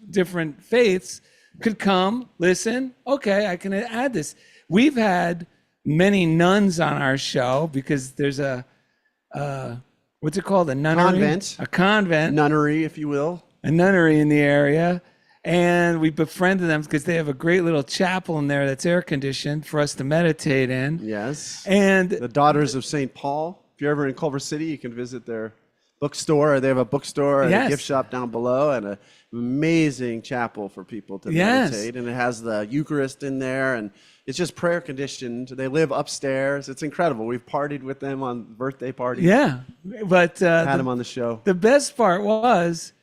different faiths could come, listen. Okay, I can add this. We've had many nuns on our show because there's what's it called? A nunnery? Convent. A convent. Nunnery, if you will. A nunnery in the area. And we befriended them because they have a great little chapel in there that's air conditioned for us to meditate in. Yes. And the Daughters of St. Paul. If you're ever in Culver City, you can visit their bookstore. They have a bookstore and a gift shop down below, and an amazing chapel for people to meditate. And it has the Eucharist in there, and it's just prayer conditioned. They live upstairs. It's incredible. We've partied with them on birthday parties. Yeah, but had them on the show. The best part was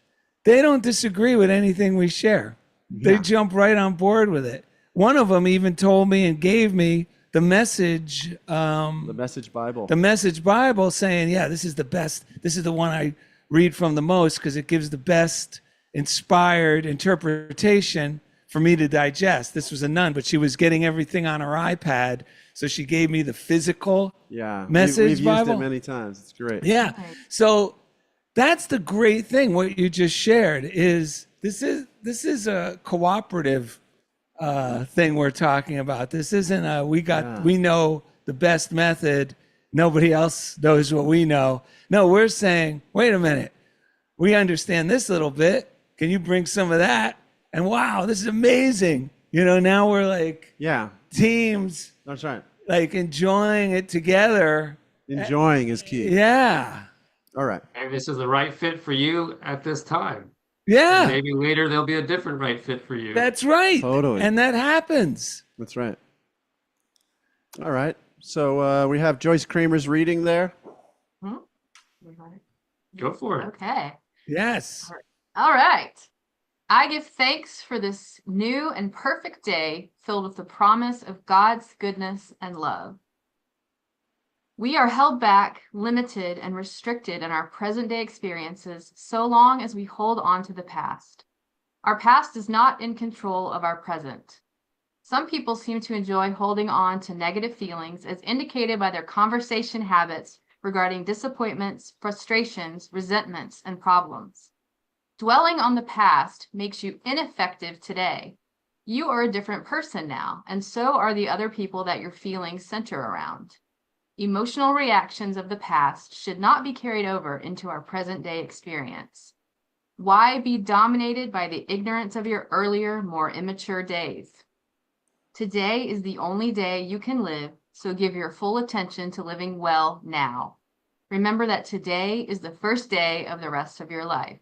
they don't disagree with anything we share. They jump right on board with it. One of them even told me and gave me the Message Bible. The Message Bible, saying, yeah, this is the best. This is the one I read from the most because it gives the best inspired interpretation for me to digest. This was a nun, but she was getting everything on her iPad, so she gave me the physical Message we've Bible. used it many times. It's great. Yeah. So that's the great thing. What you just shared is this is a cooperative thing we're talking about. This isn't we know the best method nobody else knows what we know. No, we're saying, wait a minute, we understand this little bit. Can you bring some of that? And wow, this is amazing. Now we're like teams, That's right. like enjoying it together. Enjoying is key. Yeah. All right. Maybe this is the right fit for you at this time. Yeah. And maybe later there'll be a different right fit for you. That's right. Totally. And that happens. That's right. All right. So we have Joyce Kramer's reading there. Go for it. Okay. Yes. All right. I give thanks for this new and perfect day filled with the promise of God's goodness and love. We are held back, limited, and restricted in our present day experiences so long as we hold on to the past. Our past is not in control of our present. Some people seem to enjoy holding on to negative feelings as indicated by their conversation habits regarding disappointments, frustrations, resentments, and problems. Dwelling on the past makes you ineffective today. You are a different person now, and so are the other people that your feelings center around. Emotional reactions of the past should not be carried over into our present day experience. Why be dominated by the ignorance of your earlier, more immature days? Today is the only day you can live, so give your full attention to living well now. Remember that today is the first day of the rest of your life.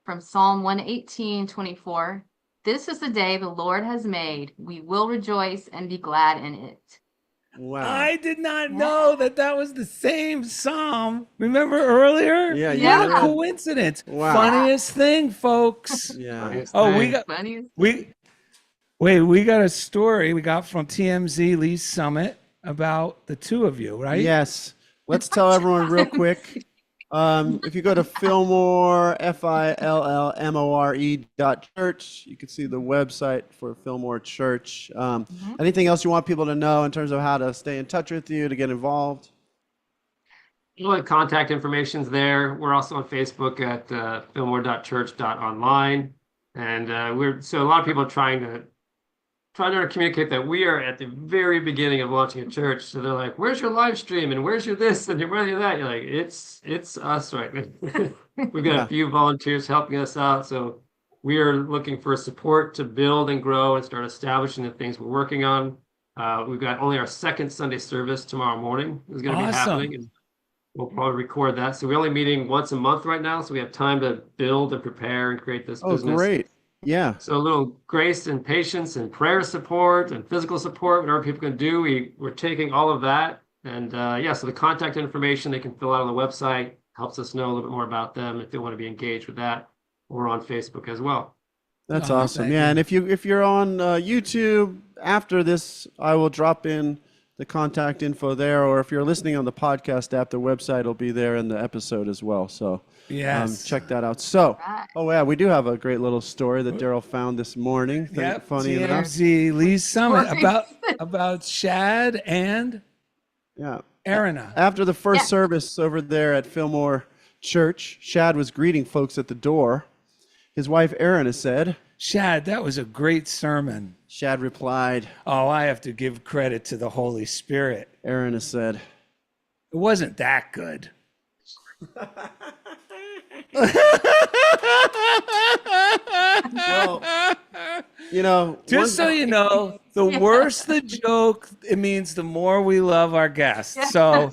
From Psalm 118:24, this is the day the Lord has made. We will rejoice and be glad in it. Wow. I did not know that was the same psalm. Remember earlier? Yeah. Yeah. What a coincidence. Wow. Funniest thing, folks. Yeah. Oh, we got a story we got from TMZ Lee's Summit about the two of you, right? Yes. Let's tell everyone real quick. If you go to Fillmore, FILLMORE.church, you can see the website for Fillmore Church. Anything else you want people to know in terms of how to stay in touch with you, to get involved? Well, contact information's there. We're also on Facebook at fillmore.church.online. And a lot of people are trying to communicate that we are at the very beginning of launching a church. So they're like, where's your live stream? And where's your this? And where's your that? You're like, it's us right now. We've got a few volunteers helping us out. So we are looking for support to build and grow and start establishing the things we're working on. We've got only our second Sunday service tomorrow morning is going to be happening. And we'll probably record that. So we're only meeting once a month right now. So we have time to build and prepare and create this business. Oh, great. Yeah. So a little grace and patience and prayer support and physical support, whatever people can do. We're taking all of that. And so the contact information they can fill out on the website helps us know a little bit more about them if they want to be engaged with that. We're on Facebook as well. That's awesome. Yeah. And if you're on YouTube after this, I will drop in the contact info there. Or if you're listening on the podcast app, the website will be there in the episode as well. So check that out. So, we do have a great little story that Darrell found this morning. Funny enough. TMZ Lee's Summit about Shad and Erinna. After the first service over there at Fillmore Church, Shad was greeting folks at the door. His wife Erinna said, Shad, that was a great sermon. Shad replied, oh, I have to give credit to the Holy Spirit. Erinna said, it wasn't that good. Well, just so you know, the worse the joke, it means the more we love our guests. So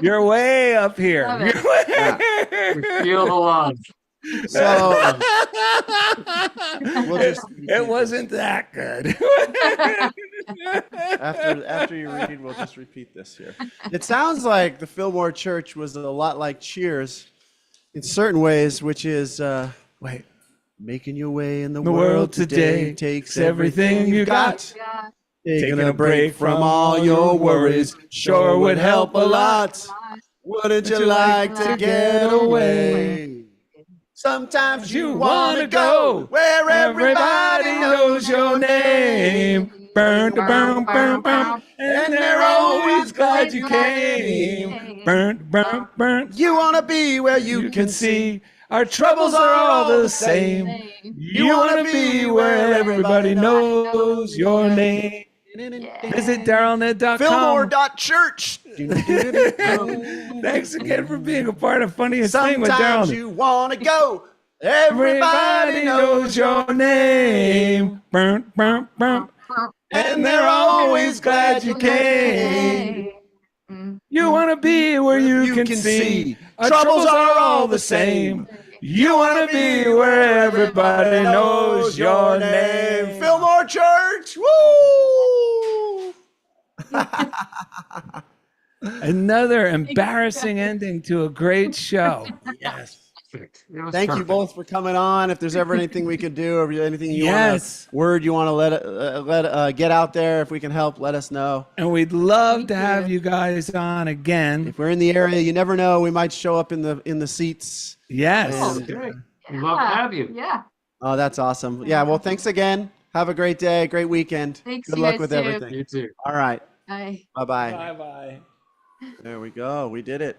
you're way up here. We feel the love. So it wasn't that good. After you read, we'll just repeat this here. It sounds like the Fillmore Church was a lot like Cheers in certain ways, which is making your way in the world today takes everything you got. Taking a break from all your worries sure would help a lot. Wouldn't you like to get away? Sometimes you want to go where everybody knows your name. Burn, burn, burn, burn. And they're always glad you came. Burn, burn, burn. You want to be where you can see our troubles are all the same. You want to be where everybody knows your name. Visit DarrellandEd.com. Fillmore.church. Thanks again for being a part of Funniest Thing with Darrell. Sometimes you want to go. Everybody knows your name. Burn, burn, burn. And they're always glad you came. You want to be where you can see. Our troubles are all the same. You want to be where everybody knows your name. Fillmore Church. Woo! Another embarrassing ending to a great show. Yes. Perfect. It was Thank you perfect. both for coming on. If there's ever anything we could do, or anything you Yes. want to let get out there, if we can help, let us know. And we'd love to have you guys on again. If we're in the area, you never know, we might show up in the seats. Yes. Oh, great. We'd love to have you. Yeah. Oh, that's awesome. Yeah, well, thanks again. Have a great day, great weekend. Thanks, Good you luck guys with too. everything. You too. All right. Bye. Bye-bye. Bye-bye. There we go. We did it.